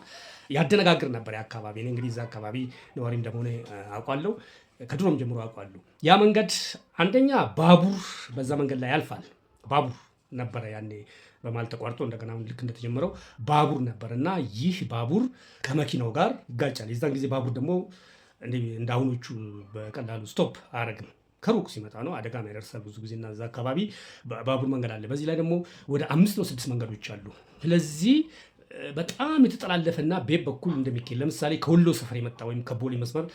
ያደነጋግር ነበር የአካባቢ። እኔ እንግዲህ እዛ አካባቢ ነዋሪ እንደሆነ አውቃለሁ፣ ከድሮም ጀምሮ አውቃለሁ። ያ መንገድ አንደኛ ባቡር በዛ መንገድ ላይ ያልፋል። ባቡር ነበረ ያኔ በማል ተቋርጦ እንደገና ልክ እንደተጀመረው ባቡር ነበር እና ይህ ባቡር ከመኪናው ጋር ይጋጫል። የዛን ጊዜ ባቡር ደግሞ እንደ አሁኖቹ በቀላሉ ስቶፕ አያደርግም። ከሩቅ ሲመጣ ነው አደጋ ያደርሳል ብዙ ጊዜ እና እዛ አካባቢ ባቡር መንገድ አለ። በዚህ ላይ ደግሞ ወደ 5 ነው 6 መንገዶች አሉ። ስለዚህ በጣም የተጠላለፈና ቤት በኩል እንደሚካሄድ ለምሳሌ ከወሎ ሰፈር የመጣ ወይም ከቦሌ መስመር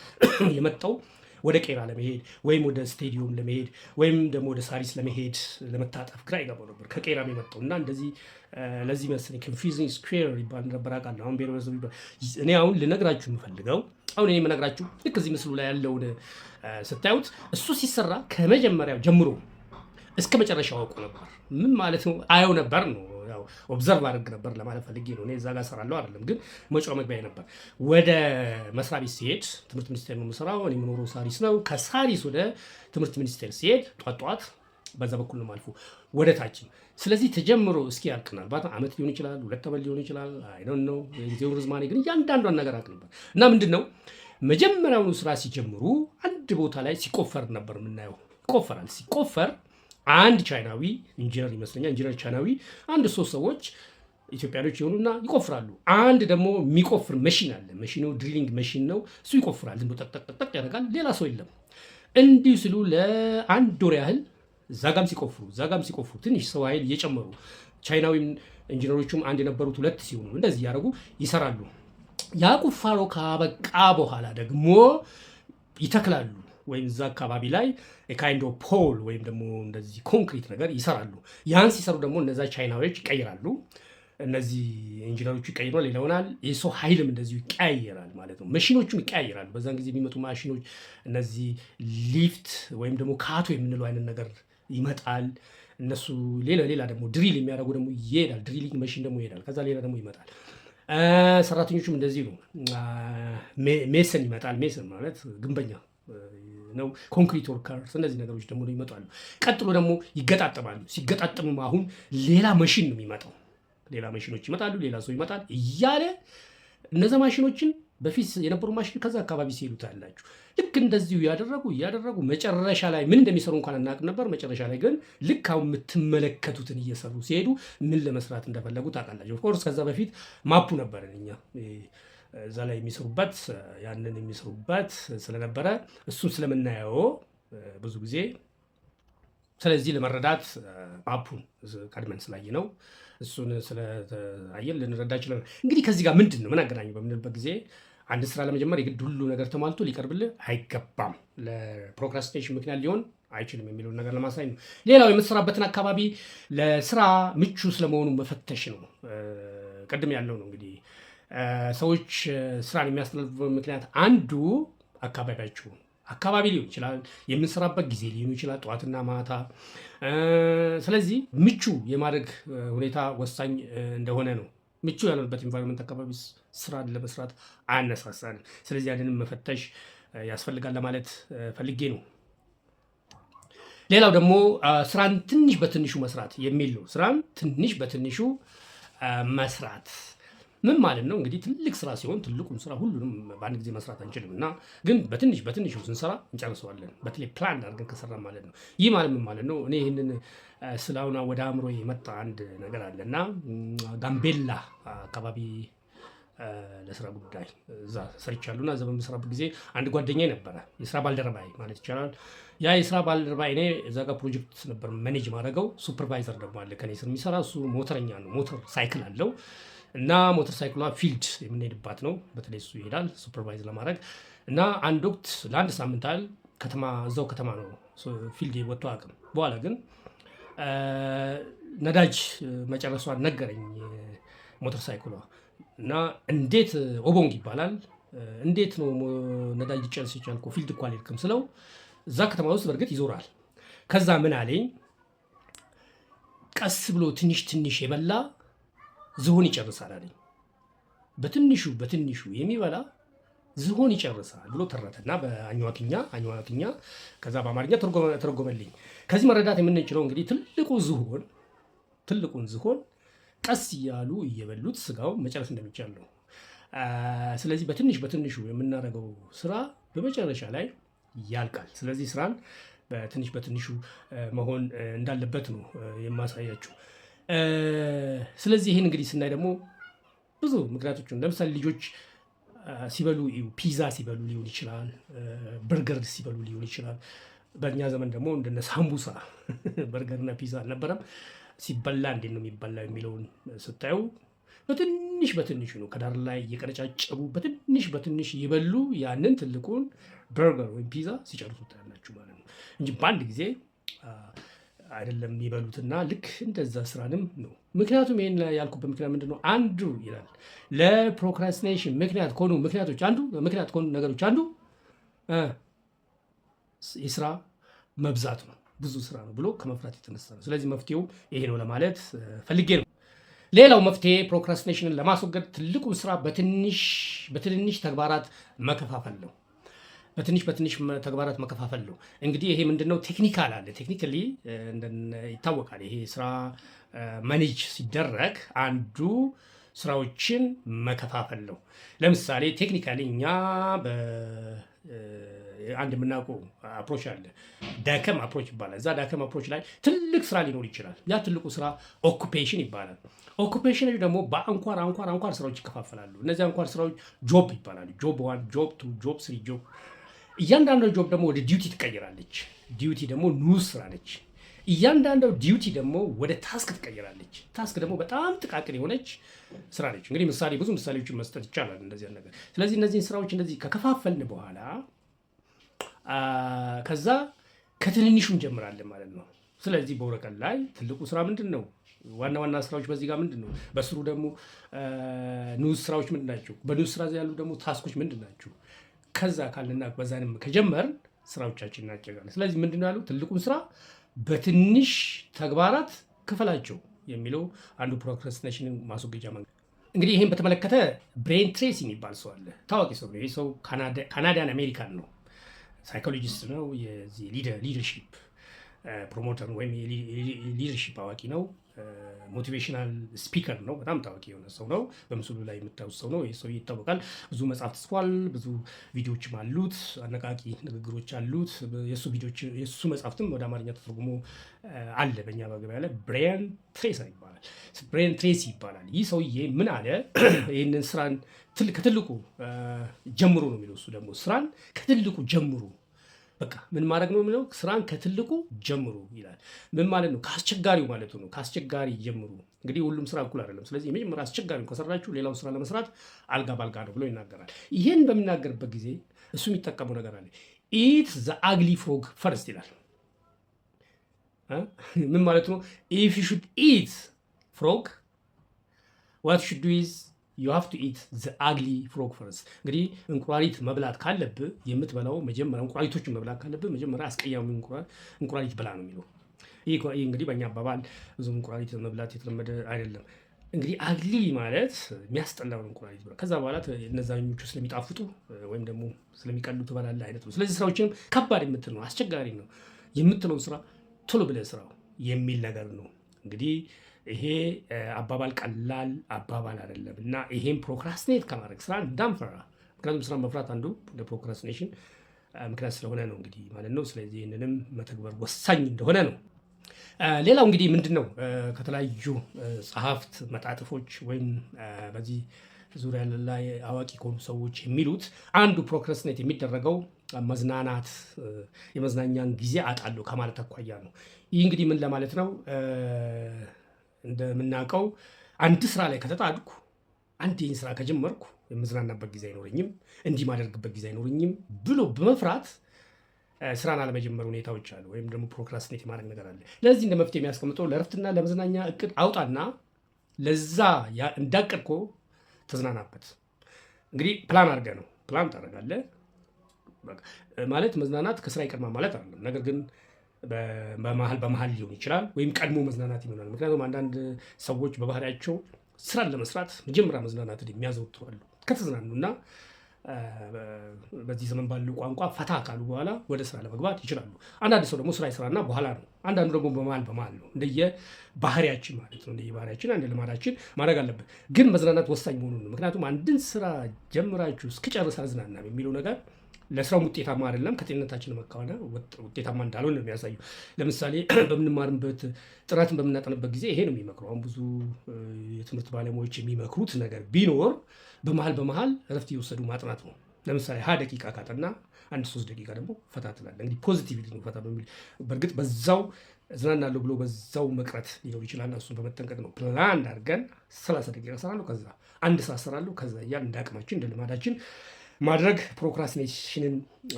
የመጣው ወደ ቄራ ለመሄድ ወይም ወደ ስቴዲዮም ለመሄድ ወይም ደግሞ ወደ ሳሪስ ለመሄድ ለመታጠፍ ግራ ይገባው ነበር ከቄራም የመጣው እና እንደዚህ ለዚህ መሰለኝ ኮንፊውዚንግ ስኩዌር ይባል ነበር አውቃለሁ። አሁን ብሔረሰብ እኔ አሁን ልነግራችሁ የምፈልገው አሁን እኔ የምነግራችሁ ልክ እዚህ ምስሉ ላይ ያለውን ስታዩት እሱ ሲሰራ ከመጀመሪያው ጀምሮ እስከ መጨረሻው አውቁ ነበር። ምን ማለት ነው? አየው ነበር ነው ያው ኦብዘርቭ አድርግ ነበር ለማለት ፈልጌ ነው። እኔ እዛ ጋር እሰራለሁ አይደለም፣ ግን መጫው መግቢያ ነበር። ወደ መስሪያ ቤት ሲሄድ ትምህርት ሚኒስቴር ነው የምሰራው። እኔ የምኖረው ሳሪስ ነው። ከሳሪስ ወደ ትምህርት ሚኒስቴር ሲሄድ ጧት በዛ በኩል ነው ማልፎ ወደ ታች። ስለዚህ ተጀምሮ እስኪ ያልቅ ምናልባት ዓመት ሊሆን ይችላል፣ 2 ዓመት ሊሆን ይችላል። አይ ዶንት ኖ የጊዜው ርዝማኔ ግን እያንዳንዷን ነገር አውቅ ነበር እና ምንድን ነው መጀመሪያውኑ ስራ ሲጀምሩ አንድ ቦታ ላይ ሲቆፈር ነበር የምናየው። ይቆፈራል። ሲቆፈር አንድ ቻይናዊ ኢንጂነር ይመስለኛል ኢንጂነር ቻይናዊ አንድ 3 ሰዎች ኢትዮጵያኖች የሆኑና ይቆፍራሉ። አንድ ደግሞ የሚቆፍር መሽን አለ። መሽኑ ድሪሊንግ መሽን ነው። እሱ ይቆፍራል። ዝም ብሎ ጠቅ ያደርጋል። ሌላ ሰው የለም። እንዲሁ ሲሉ ለአንድ ወር ያህል ዛጋም ሲቆፍሩ ትንሽ ሰው ኃይል እየጨመሩ ቻይናዊ ኢንጂነሮቹም አንድ የነበሩት 2 ሲሆኑ እንደዚህ እያደረጉ ይሰራሉ። ያ ቁፋሮ ካበቃ በኋላ ደግሞ ይተክላሉ። ወይም እዛ አካባቢ ላይ ካይንድ ኦፍ ፖል ወይም ደግሞ እንደዚህ ኮንክሪት ነገር ይሰራሉ። ያን ሲሰሩ ደግሞ እነዛ ቻይናዎች ይቀይራሉ። እነዚህ ኢንጂነሮቹ ይቀይራሉ፣ ይለውናል። የሰው ኃይልም እንደዚሁ ይቀያየራል ማለት ነው። መሽኖቹም ይቀያየራሉ። በዛን ጊዜ የሚመጡ ማሽኖች እነዚህ ሊፍት ወይም ደግሞ ካቶ የምንለው አይነት ነገር ይመጣል። እነሱ ሌላ ደግሞ ድሪል የሚያደርጉ ደግሞ ይሄዳል። ድሪሊንግ መሽን ደግሞ ይሄዳል። ከዛ ሌላ ደግሞ ይመጣል። ሰራተኞቹም እንደዚህ ነው። ሜሰን ይመጣል። ሜሰን ማለት ግንበኛ ነው። ኮንክሪት ወርከርስ እነዚህ ነገሮች ደግሞ ይመጣሉ። ቀጥሎ ደግሞ ይገጣጠማሉ። ሲገጣጠሙ አሁን ሌላ መሽን ነው የሚመጣው። ሌላ መሽኖች ይመጣሉ። ሌላ ሰው ይመጣል እያለ እነዛ ማሽኖችን በፊት የነበሩ ማሽን ከዛ አካባቢ ሲሄዱ ታያላችሁ። ልክ እንደዚሁ እያደረጉ መጨረሻ ላይ ምን እንደሚሰሩ እንኳን አናውቅም ነበር። መጨረሻ ላይ ግን ልክ አሁን የምትመለከቱትን እየሰሩ ሲሄዱ ምን ለመስራት እንደፈለጉ ታውቃላችሁ። ኦፍኮርስ ከዛ በፊት ማፑ ነበር እኛ እዛ ላይ የሚሰሩበት ያንን የሚሰሩበት ስለነበረ እሱን ስለምናየው ብዙ ጊዜ ስለዚህ ለመረዳት ማፑን ቀድመን ስላየ ነው እሱን ስለአየን ልንረዳ ይችላል። እንግዲህ ከዚህ ጋር ምንድን ነው ምን አገናኘው በምንልበት ጊዜ አንድ ስራ ለመጀመር የግድ ሁሉ ነገር ተሟልቶ ሊቀርብልህ አይገባም። ለፕሮክራስቲኔሽን ምክንያት ሊሆን አይችልም የሚለውን ነገር ለማሳይ ነው። ሌላው የምትሰራበትን አካባቢ ለስራ ምቹ ስለመሆኑ መፈተሽ ነው። ቅድም ያለው ነው እንግዲህ ሰዎች ስራን የሚያስተላልፉበት ምክንያት አንዱ አካባቢ ሊሆን ይችላል፣ የምንሰራበት ጊዜ ሊሆን ይችላል፣ ጠዋትና ማታ። ስለዚህ ምቹ የማድረግ ሁኔታ ወሳኝ እንደሆነ ነው። ምቹ ያልሆነበት ኢንቫይሮንመንት አካባቢ ስራ ለመስራት አያነሳሳንም። ስለዚህ ያንንም መፈተሽ ያስፈልጋል ለማለት ፈልጌ ነው። ሌላው ደግሞ ስራን ትንሽ በትንሹ መስራት የሚል ነው። ስራን ትንሽ በትንሹ መስራት ምን ማለት ነው? እንግዲህ ትልቅ ስራ ሲሆን ትልቁን ስራ ሁሉንም በአንድ ጊዜ መስራት አንችልም እና ግን በትንሽ በትንሹ ስንሰራ እንጨርሰዋለን። በተለይ ፕላን አድርገን ከሰራ ማለት ነው። ይህ ማለት ምን ማለት ነው? እኔ ይህንን ስላሁን ወደ አእምሮ የመጣ አንድ ነገር አለ እና ጋምቤላ አካባቢ ለስራ ጉዳይ እዛ ሰርቻለሁ እና እዛ በምሰራበት ጊዜ አንድ ጓደኛዬ ነበረ፣ የስራ ባልደረባዬ ማለት ይቻላል። ያ የስራ ባልደረባዬ እኔ እዛ ጋር ፕሮጀክት ነበር ማኔጅ ማድረገው። ሱፐርቫይዘር ደግሞ አለ ከኔ ስር የሚሰራ እሱ ሞተረኛ ነው፣ ሞተር ሳይክል አለው እና ሞተር ሳይክሏ ፊልድ የምንሄድባት ነው። በተለይ እሱ ይሄዳል ሱፐርቫይዝ ለማድረግ እና አንድ ወቅት ለአንድ ሳምንት ያህል እዛው ከተማ ነው ፊልድ ወጥቶ አቅም በኋላ ግን ነዳጅ መጨረሷን ነገረኝ ሞተር ሳይክሏ እና እንዴት ኦቦንግ ይባላል እንዴት ነው ነዳጅ ጨርስ ይቻልኩ ፊልድ እኮ አልሄድክም ስለው እዛ ከተማ ውስጥ በእርግጥ ይዞራል። ከዛ ምን አለኝ ቀስ ብሎ ትንሽ ትንሽ የበላ ዝሆን ይጨርሳል አለኝ። በትንሹ የሚበላ ዝሆን ይጨርሳል ብሎ ተረተና በአኝዋክኛ ከዛ በአማርኛ ተረጎመልኝ። ከዚህ መረዳት የምንችለው እንግዲህ ትልቁን ዝሆን ቀስ እያሉ እየበሉት ስጋው መጨረስ እንደሚቻል ነው። ስለዚህ በትንሹ የምናደርገው ስራ በመጨረሻ ላይ ያልቃል። ስለዚህ ስራን በትንሹ መሆን እንዳለበት ነው የማሳያችሁ። ስለዚህ ይህን እንግዲህ ስናይ ደግሞ ብዙ ምክንያቶችን ለምሳሌ ልጆች ሲበሉ ፒዛ ሲበሉ ሊሆን ይችላል፣ በርገር ሲበሉ ሊሆን ይችላል። በእኛ ዘመን ደግሞ እንደነ ሳምቡሳ በርገርና ፒዛ አልነበረም። ሲበላ እንዴት ነው የሚበላው የሚለውን ስታዩ በትንሹ ነው ከዳር ላይ እየቀነጫጨቡ በትንሽ እየበሉ ያንን ትልቁን በርገር ወይም ፒዛ ሲጨርሱ ታያላችሁ ማለት ነው እንጂ በአንድ ጊዜ አይደለም የሚበሉትና ልክ እንደዛ ስራንም ነው። ምክንያቱም ይሄን ያልኩበት ምክንያት ምንድን ነው? አንዱ ይላል ለፕሮክራስቲኔሽን ምክንያት ከሆኑ ነገሮች አንዱ የስራ መብዛት ነው፣ ብዙ ስራ ነው ብሎ ከመፍራት የተነሳ ነው። ስለዚህ መፍትሄው ይሄ ነው ለማለት ፈልጌ ነው። ሌላው መፍትሄ ፕሮክራስቲኔሽንን ለማስወገድ ትልቁን ስራ በትንንሽ ተግባራት መከፋፈል ነው። በትንሽ ተግባራት መከፋፈል ነው። እንግዲህ ይሄ ምንድነው? ቴክኒካል አለ። ቴክኒካሊ ይታወቃል። ይሄ ስራ ማኔጅ ሲደረግ አንዱ ስራዎችን መከፋፈል ነው። ለምሳሌ ቴክኒካሊ እኛ አንድ የምናውቀው አፕሮች አለ፣ ዳከም አፕሮች ይባላል። እዛ ዳከም አፕሮች ላይ ትልቅ ስራ ሊኖር ይችላል። ያ ትልቁ ስራ ኦኩፔሽን ይባላል። ኦኩፔሽኖች ደግሞ በአንኳር ስራዎች ይከፋፈላሉ። እነዚህ አንኳር ስራዎች ጆብ ይባላሉ። ጆብ 1፣ ጆብ 2፣ ጆብ 3 ጆብ። እያንዳንዱ ጆብ ደግሞ ወደ ዲዩቲ ትቀይራለች። ዲዩቲ ደግሞ ንዑስ ስራ ነች። እያንዳንዱ ዲዩቲ ደግሞ ወደ ታስክ ትቀይራለች። ታስክ ደግሞ በጣም ጥቃቅን የሆነች ስራ ነች። እንግዲህ ብዙ ምሳሌዎችን መስጠት ይቻላል እንደዚህ ነገር። ስለዚህ እነዚህን ስራዎች እንደዚህ ከከፋፈልን በኋላ ከዛ ከትንንሹ እንጀምራለን ማለት ነው። ስለዚህ በወረቀት ላይ ትልቁ ስራ ምንድን ነው? ዋና ስራዎች በዚህ ጋር ምንድን ነው? በስሩ ደግሞ ንዑስ ስራዎች ምንድን ናቸው? በንዑስ ስራ ያሉ ደግሞ ታስኮች ምንድን ናቸው? ከዛ ካልና በዛንም ከጀመርን ስራዎቻችን እናጨጋለን። ስለዚህ ምንድን ነው ያሉ ትልቁን ስራ በትንሽ ተግባራት ክፈላቸው የሚለው አንዱ ፕሮክራስቲኔሽንን ማስወገጃ መንገድ። እንግዲህ ይህን በተመለከተ ብሬን ትሬሲ የሚባል ሰው አለ። ታዋቂ ሰው ነው። ይህ ሰው ካናዳን አሜሪካን ነው። ሳይኮሎጂስት ነው። የዚህ ሊደርሺፕ ፕሮሞተር ወይም ሊደርሺፕ አዋቂ ነው። ሞቲቬሽናል ስፒከር ነው። በጣም ታዋቂ የሆነ ሰው ነው። በምስሉ ላይ የምታዩት ሰው ነው። ይህ ሰው ይታወቃል። ብዙ መጽሐፍ ጽፏል። ብዙ ቪዲዮዎችም አሉት። አነቃቂ ንግግሮች አሉት። የእሱ መጽሐፍትም ወደ አማርኛ ተተርጉሞ አለ በእኛ በገበያ ላይ። ብሬን ትሬሲ ይባላል። ይህ ሰውዬ ምን አለ? ይህንን ስራን ከትልቁ ጀምሮ ነው የሚለው። እሱ ደግሞ ስራን ከትልቁ ጀምሩ፣ በቃ ምን ማድረግ ነው የሚለው? ስራን ከትልቁ ጀምሩ ይላል። ምን ማለት ነው? ከአስቸጋሪው ማለት ነው። ከአስቸጋሪ ጀምሩ። እንግዲህ ሁሉም ስራ እኩል አይደለም። ስለዚህ የመጀመሪያ አስቸጋሪ ከሰራችሁ ሌላው ስራ ለመስራት አልጋ ባልጋ ነው ብሎ ይናገራል። ይህን በሚናገርበት ጊዜ እሱ የሚጠቀመው ነገር አለ። ኢት ዘ አግሊ ፍሮግ ፈርስት ይላል። ምን ማለት ነው? ኢፍ ዩ ሹድ ኢት ፍሮግ ዋት ሹድ ዱ ኢዝ you have to eat the ugly frog first። እንግዲህ እንቁራሪት መብላት ካለብህ የምትበላው መጀመሪያ እንቁራሪቶችን መብላት ካለብህ መጀመሪያ አስቀያሚ እንቁራሪት ብላ ነው የሚለው። ይህ እንግዲህ በእኛ አባባል ብዙም እንቁራሪት መብላት የተለመደ አይደለም። እንግዲህ አግሊ ማለት የሚያስጠላውን እንቁራሪት ብላ፣ ከዛ በኋላ እነዛኞቹ ስለሚጣፍጡ ወይም ደግሞ ስለሚቀሉ ትበላለህ አይነት ነው። ስለዚህ ስራዎችንም ከባድ የምትል ነው፣ አስቸጋሪ ነው የምትለው ስራ ቶሎ ብለህ ስራው የሚል ነገር ነው። እንግዲህ ይሄ አባባል ቀላል አባባል አይደለም እና ይሄን ፕሮክራስቲኔት ከማድረግ ስራ እንዳንፈራ፣ ምክንያቱም ስራ መፍራት አንዱ ለፕሮክራስቲኔሽን ምክንያት ስለሆነ ነው እንግዲህ ማለት ነው። ስለዚህ ይህንንም መተግበር ወሳኝ እንደሆነ ነው። ሌላው እንግዲህ ምንድን ነው ከተለያዩ ጸሐፍት መጣጥፎች ወይም በዚህ ዙሪያ ላይ አዋቂ ከሆኑ ሰዎች የሚሉት አንዱ ፕሮክራስቲኔት የሚደረገው መዝናናት የመዝናኛን ጊዜ አጣለሁ ከማለት አኳያ ነው። ይህ እንግዲህ ምን ለማለት ነው? እንደምናውቀው አንድ ስራ ላይ ከተጣድኩ አንድ ይህን ስራ ከጀመርኩ የምዝናናበት ጊዜ አይኖረኝም፣ እንዲህ ማደርግበት ጊዜ አይኖረኝም ብሎ በመፍራት ስራን አለመጀመር ሁኔታዎች አሉ። ወይም ደግሞ ፕሮክራስቲኔት የማድረግ ነገር አለ። ለዚህ እንደ መፍትሄ የሚያስቀምጠው ለእረፍትና ለመዝናኛ እቅድ አውጣና ለዛ እንዳቀድኮ ተዝናናበት። እንግዲህ ፕላን አድርገህ ነው ፕላን ታደርጋለህ ማለት መዝናናት ከስራ ይቀድማል ማለት አይደለም። ነገር ግን በመሀል ሊሆን ይችላል ወይም ቀድሞ መዝናናት ይሆናል። ምክንያቱም አንዳንድ ሰዎች በባህሪያቸው ስራን ለመስራት መጀመሪያ መዝናናትን የሚያዘወትሩ አሉ። ከተዝናኑና በዚህ ዘመን ባለው ቋንቋ ፈታ ካሉ በኋላ ወደ ስራ ለመግባት ይችላሉ። አንዳንድ ሰው ደግሞ ስራ ይሰራና በኋላ ነው። አንዳንዱ ደግሞ በመሀል ነው። እንደየ ባህሪያችን ማለት ነው። እንደየ ባህሪያችን አንድ ልማዳችን ማድረግ አለብን። ግን መዝናናት ወሳኝ መሆኑን ነው። ምክንያቱም አንድን ስራ ጀምራችሁ እስክጨርስ አልዝናናም የሚለው ነገር ለስራው ውጤታማ አይደለም፣ ከጤንነታችን መካወነ ውጤታማ እንዳልሆነ ነው የሚያሳየው። ለምሳሌ በምንማርበት ጥናትን በምናጠንበት ጊዜ ይሄ ነው የሚመክረው። አሁን ብዙ የትምህርት ባለሙያዎች የሚመክሩት ነገር ቢኖር በመሀል እረፍት እየወሰዱ ማጥናት ነው። ለምሳሌ 20 ደቂቃ ካጠና አንድ 3 ደቂቃ ደግሞ ፈታ ትላለህ። እንግዲህ ፖዚቲቭሊ ነው ፈታ በሚል በእርግጥ በዛው እዝናናለሁ ብሎ በዛው መቅረት ሊኖር ይችላል። እሱን በመጠንቀቅ ነው ፕላን አድርገን 30 ደቂቃ እሰራለሁ፣ ከዛ አንድ ሰዓት እሰራለሁ፣ ከዛ እያልን እንደ አቅማችን እንደ ልማዳችን ማድረግ ፕሮክራስቲኔሽንን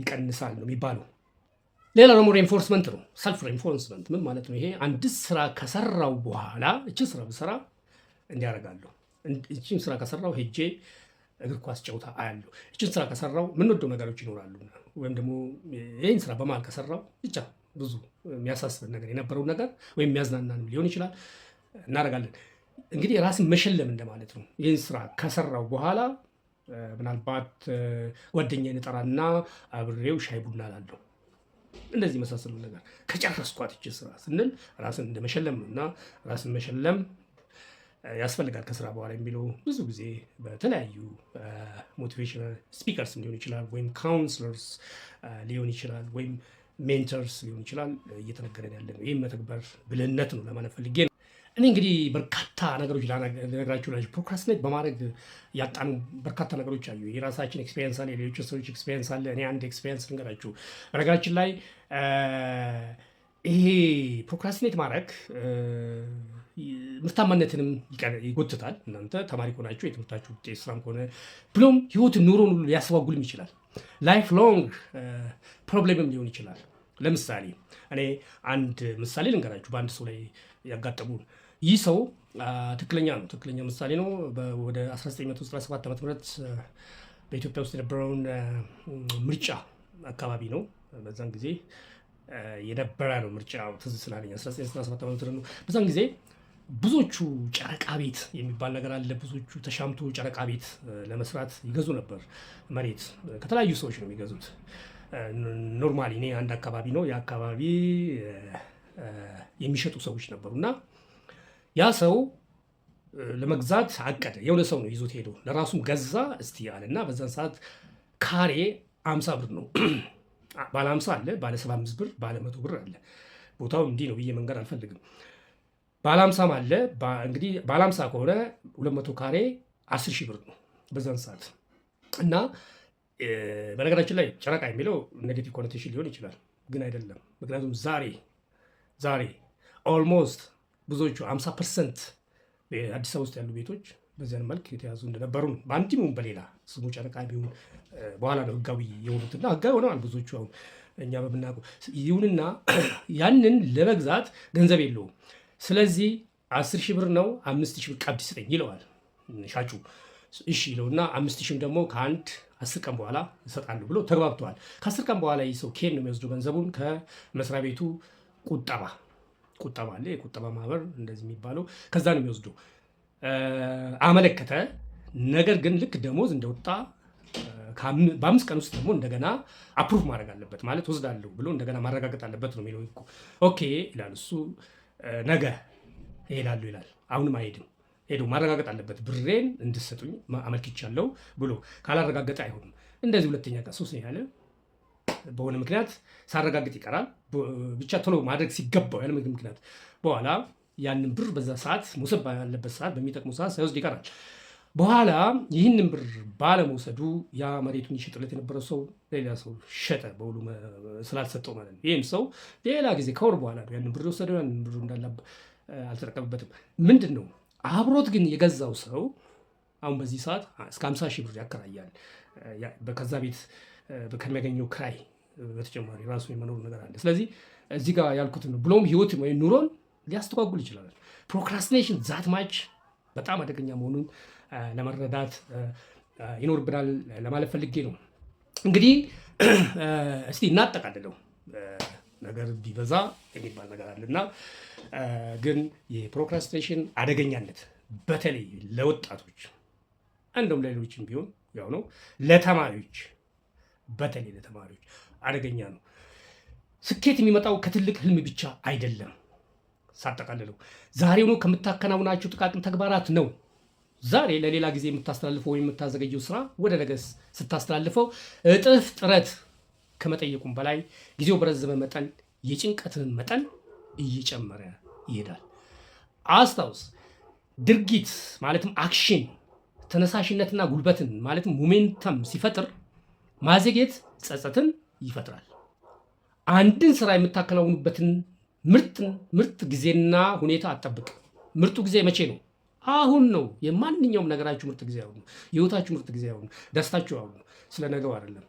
ይቀንሳል ነው የሚባለው። ሌላ ደግሞ ሬንፎርስመንት ነው። ሰልፍ ሬንፎርስመንት ምን ማለት ነው? ይሄ አንድ ስራ ከሰራው በኋላ እችን ስራ ብሰራ እንዲያደርጋለሁ፣ እችን ስራ ከሰራው ሄጄ እግር ኳስ ጨዋታ አያለሁ፣ እችን ስራ ከሰራው የምንወደው ነገሮች ይኖራሉ፣ ወይም ደግሞ ይህን ስራ በመሀል ከሰራው ብቻ ብዙ የሚያሳስበን ነገር የነበረውን ነገር ወይም የሚያዝናናንም ሊሆን ይችላል እናደርጋለን። እንግዲህ ራስን መሸለም እንደማለት ነው። ይህን ስራ ከሰራው በኋላ ምናልባት ጓደኛዬን እጠራና አብሬው ሻይ ቡና እላለሁ። እንደዚህ መሳሰሉ ነገር ከጨረስኳት ይህች ስራ ስንል ራስን እንደመሸለም ነው። እና ራስን መሸለም ያስፈልጋል ከስራ በኋላ የሚለው ብዙ ጊዜ በተለያዩ ሞቲቬሽናል ስፒከርስ ሊሆን ይችላል፣ ወይም ካውንስለርስ ሊሆን ይችላል፣ ወይም ሜንተርስ ሊሆን ይችላል እየተነገረን ያለ ነው። ይህም መተግበር ብልህነት ነው ለማለት ፈልጌ ነው። እኔ እንግዲህ በርካታ ነገሮች ልነግራችሁ ላይ ፕሮክራስቲኔት በማድረግ ያጣኑ በርካታ ነገሮች አሉ። የራሳችን ኤክስፔሪንስ አለ፣ የሌሎች ሰዎች ኤክስፔሪንስ አለ። እኔ አንድ ኤክስፔሪንስ ልንገራችሁ። በነገራችን ላይ ይሄ ፕሮክራስቲኔት ማድረግ ምርታማነትንም ይጎትታል። እናንተ ተማሪ ከሆናችሁ የትምህርታችሁ ውጤት ስራም ከሆነ ብሎም ህይወትን ኑሮን ሁሉ ሊያስተጓጉልም ይችላል። ላይፍ ሎንግ ፕሮብሌምም ሊሆን ይችላል። ለምሳሌ እኔ አንድ ምሳሌ ልንገራችሁ በአንድ ሰው ላይ ያጋጠሙን። ይህ ሰው ትክክለኛ ምሳሌ ነው። ወደ 1997 ዓ.ም በኢትዮጵያ ውስጥ የነበረውን ምርጫ አካባቢ ነው። በዛን ጊዜ የነበረ ነው ምርጫ ትዝ ስላለኝ 1997 ዓ.ም ነው። በዛን ጊዜ ብዙዎቹ ጨረቃ ቤት የሚባል ነገር አለ። ብዙዎቹ ተሻምቶ ጨረቃ ቤት ለመስራት ይገዙ ነበር። መሬት ከተለያዩ ሰዎች ነው የሚገዙት። ኖርማሊ እኔ አንድ አካባቢ ነው የአካባቢ የሚሸጡ ሰዎች ነበሩ እና ያ ሰው ለመግዛት አቀደ። የሆነ ሰው ነው ይዞት ሄዶ ለራሱም ገዛ እስቲ አለ እና በዛን ሰዓት ካሬ 50 ብር ነው። ባለ 50 አለ፣ ባለ 75 ብር፣ ባለ 100 ብር አለ። ቦታው እንዲህ ነው ብዬ መንገድ አልፈልግም። ባለ 50 አለ። እንግዲህ ባለ 50 ከሆነ 200 ካሬ 10 ሺህ ብር ነው በዛን ሰዓት እና በነገራችን ላይ ጨረቃ የሚለው ኔጌቲቭ ኮኖቴሽን ሊሆን ይችላል፣ ግን አይደለም። ምክንያቱም ዛሬ ኦልሞስት ብዙዎቹ 50% አዲስ አበባ ውስጥ ያሉ ቤቶች በዚያን መልክ የተያዙ እንደነበሩ ነው። በአንድም በሌላ ስሙ ጨረቃ ቢሆን በኋላ ነው ህጋዊ የሆኑትና ህጋዊ ሆነዋል ብዙዎቹ አሁን እኛ በምናውቀው። ይሁንና ያንን ለመግዛት ገንዘብ የለውም። ስለዚህ 10 ሺህ ብር ነው 5 ሺህ ብር ቀብድ ስጠኝ ይለዋል ሻጩ። እሺ ይለውና 5 ሺህም ደግሞ ከአንድ 10 ቀን በኋላ እሰጣለሁ ብሎ ተግባብተዋል። ከ10 ቀን በኋላ ይህ ሰው ኬን ነው የሚወስደው ገንዘቡን ከመስሪያ ቤቱ ቁጠባ አለ፣ የቁጠባ ማህበር እንደዚህ የሚባለው ከዛ ነው የሚወስደው። አመለከተ። ነገር ግን ልክ ደሞዝ እንደወጣ በ5 ቀን ውስጥ ደግሞ እንደገና አፕሩቭ ማድረግ አለበት ማለት ወስዳለሁ ብሎ እንደገና ማረጋገጥ አለበት ነው የሚለው እኮ። ኦኬ ይላል እሱ። ነገ እሄዳለሁ ይላል። አሁንም አይሄድም። ሄዶ ማረጋገጥ አለበት ብሬን እንድሰጡኝ አመልክቻለሁ ብሎ ካላረጋገጠ አይሆንም። እንደዚህ ሁለተኛ ቀን ሶስተኛ ያለ በሆነ ምክንያት ሳረጋግጥ ይቀራል። ብቻ ቶሎ ማድረግ ሲገባው ያለ ምክንያት በኋላ ያንን ብር በዛ ሰዓት መውሰድ ባለበት ሰዓት በሚጠቅሙ ሰዓት ሳይወስድ ይቀራል። በኋላ ይህንን ብር ባለመውሰዱ ያ መሬቱን ይሸጥለት የነበረው ሰው ሌላ ሰው ሸጠ፣ በሁሉ ስላልሰጠው ማለት ነው። ይህም ሰው ሌላ ጊዜ ከወር በኋላ ነው ያንን ብር የወሰደው። ያንን ብሩ እንዳለ አልተጠቀምበትም። ምንድን ነው አብሮት ግን የገዛው ሰው አሁን በዚህ ሰዓት እስከ 50 ሺህ ብር ያከራያል። ከዛ ቤት ከሚያገኘው ክራይ በተጨማሪ ራሱ የመኖሩ ነገር አለ። ስለዚህ እዚህ ጋር ያልኩት ነው። ብሎም ህይወት ወይም ኑሮን ሊያስተጓጉል ይችላል። ፕሮክራስቲኔሽን ዛት ማች በጣም አደገኛ መሆኑን ለመረዳት ይኖርብናል ለማለት ፈልጌ ነው። እንግዲህ እስቲ እናጠቃልለው። ነገር ቢበዛ የሚባል ነገር አለና ግን የፕሮክራስቲኔሽን አደገኛነት በተለይ ለወጣቶች እንደውም ለሌሎችም ቢሆን ያው ነው፣ ለተማሪዎች በተለይ ለተማሪዎች አደገኛ ነው። ስኬት የሚመጣው ከትልቅ ህልም ብቻ አይደለም። ሳጠቃልለው ዛሬውኑ ከምታከናውናቸው ጥቃቅን ተግባራት ነው። ዛሬ ለሌላ ጊዜ የምታስተላልፈው ወይም የምታዘገየው ስራ ወደ ነገ ስታስተላልፈው እጥፍ ጥረት ከመጠየቁም በላይ ጊዜው በረዘመ መጠን የጭንቀትን መጠን እየጨመረ ይሄዳል። አስታውስ፣ ድርጊት ማለትም አክሽን ተነሳሽነትና ጉልበትን ማለትም ሞሜንተም ሲፈጥር ማዘግየት ጸጸትን ይፈጥራል። አንድን ስራ የምታከናውኑበትን ምርጥ ጊዜና ሁኔታ አጠብቅ። ምርጡ ጊዜ መቼ ነው? አሁን ነው። የማንኛውም ነገራችሁ ምርጥ ጊዜ አሁን ነው። የህይወታችሁ ምርጥ ጊዜ አሁን ነው። ደስታችሁ አሁን ነው። ስለ ነገው አይደለም።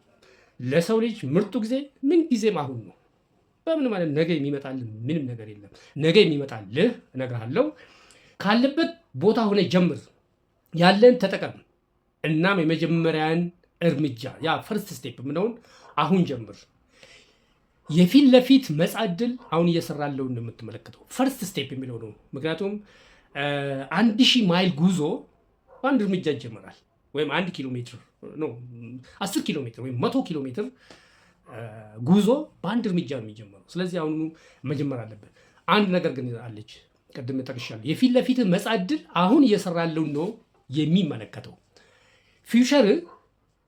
ለሰው ልጅ ምርጡ ጊዜ ምን ጊዜም አሁን ነው። በምን ማለት ነገ የሚመጣልህ ምንም ነገር የለም። ነገ የሚመጣልህ እነግርሃለሁ። ካለበት ቦታ ሆነ ጀምር፣ ያለን ተጠቀም። እናም የመጀመሪያን እርምጃ ያ ፈርስት ስቴፕ ምነውን አሁን ጀምር። የፊት ለፊት መጻድል አሁን እየሰራለው እንደምትመለከተው ፈርስት ስቴፕ የሚለው ነው። ምክንያቱም 1000 ማይል ጉዞ በአንድ እርምጃ ይጀመራል። ወይም 1 ኪሎ ሜትር ነው 10 ኪሎ ሜትር ወይም 100 ኪሎ ሜትር ጉዞ በአንድ እርምጃ ነው የሚጀምረው። ስለዚህ አሁኑ መጀመር አለበት። አንድ ነገር ግን አለች፣ ቅድም ጠቅሻለሁ። የፊት ለፊት መጻድል አሁን እየሰራለው ነው የሚመለከተው።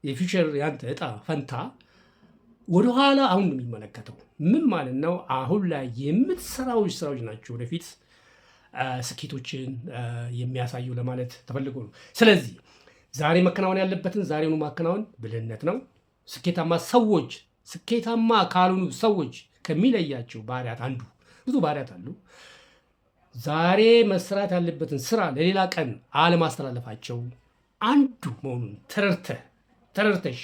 የፊውቸር ያንተ እጣ ፈንታ ወደኋላ አሁን ነው የሚመለከተው። ምን ማለት ነው? አሁን ላይ የምትሰራው ስራዎች ናቸው ወደፊት ስኬቶችን የሚያሳዩ ለማለት ተፈልጎ ነው። ስለዚህ ዛሬ መከናወን ያለበትን ዛሬውኑ ማከናወን ብልህነት ነው። ስኬታማ ካልሆኑ ሰዎች ከሚለያቸው ባህሪያት አንዱ፣ ብዙ ባህሪያት አሉ። ዛሬ መስራት ያለበትን ስራ ለሌላ ቀን አለማስተላለፋቸው አንዱ መሆኑን ተረድተሽ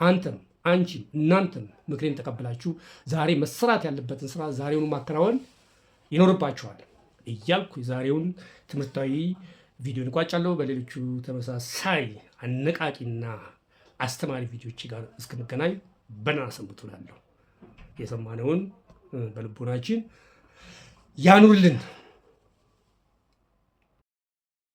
አንተም አንቺም እናንተም ምክሬን ተቀብላችሁ ዛሬ መስራት ያለበትን ስራ ዛሬውኑ ማከናወን ይኖርባችኋል እያልኩ የዛሬውን ትምህርታዊ ቪዲዮ እንቋጫለሁ። በሌሎቹ ተመሳሳይ አነቃቂና አስተማሪ ቪዲዮዎች ጋር እስክንገናኝ በደህና ሰንብቱ እላለሁ። የሰማነውን በልቦናችን ያኑርልን።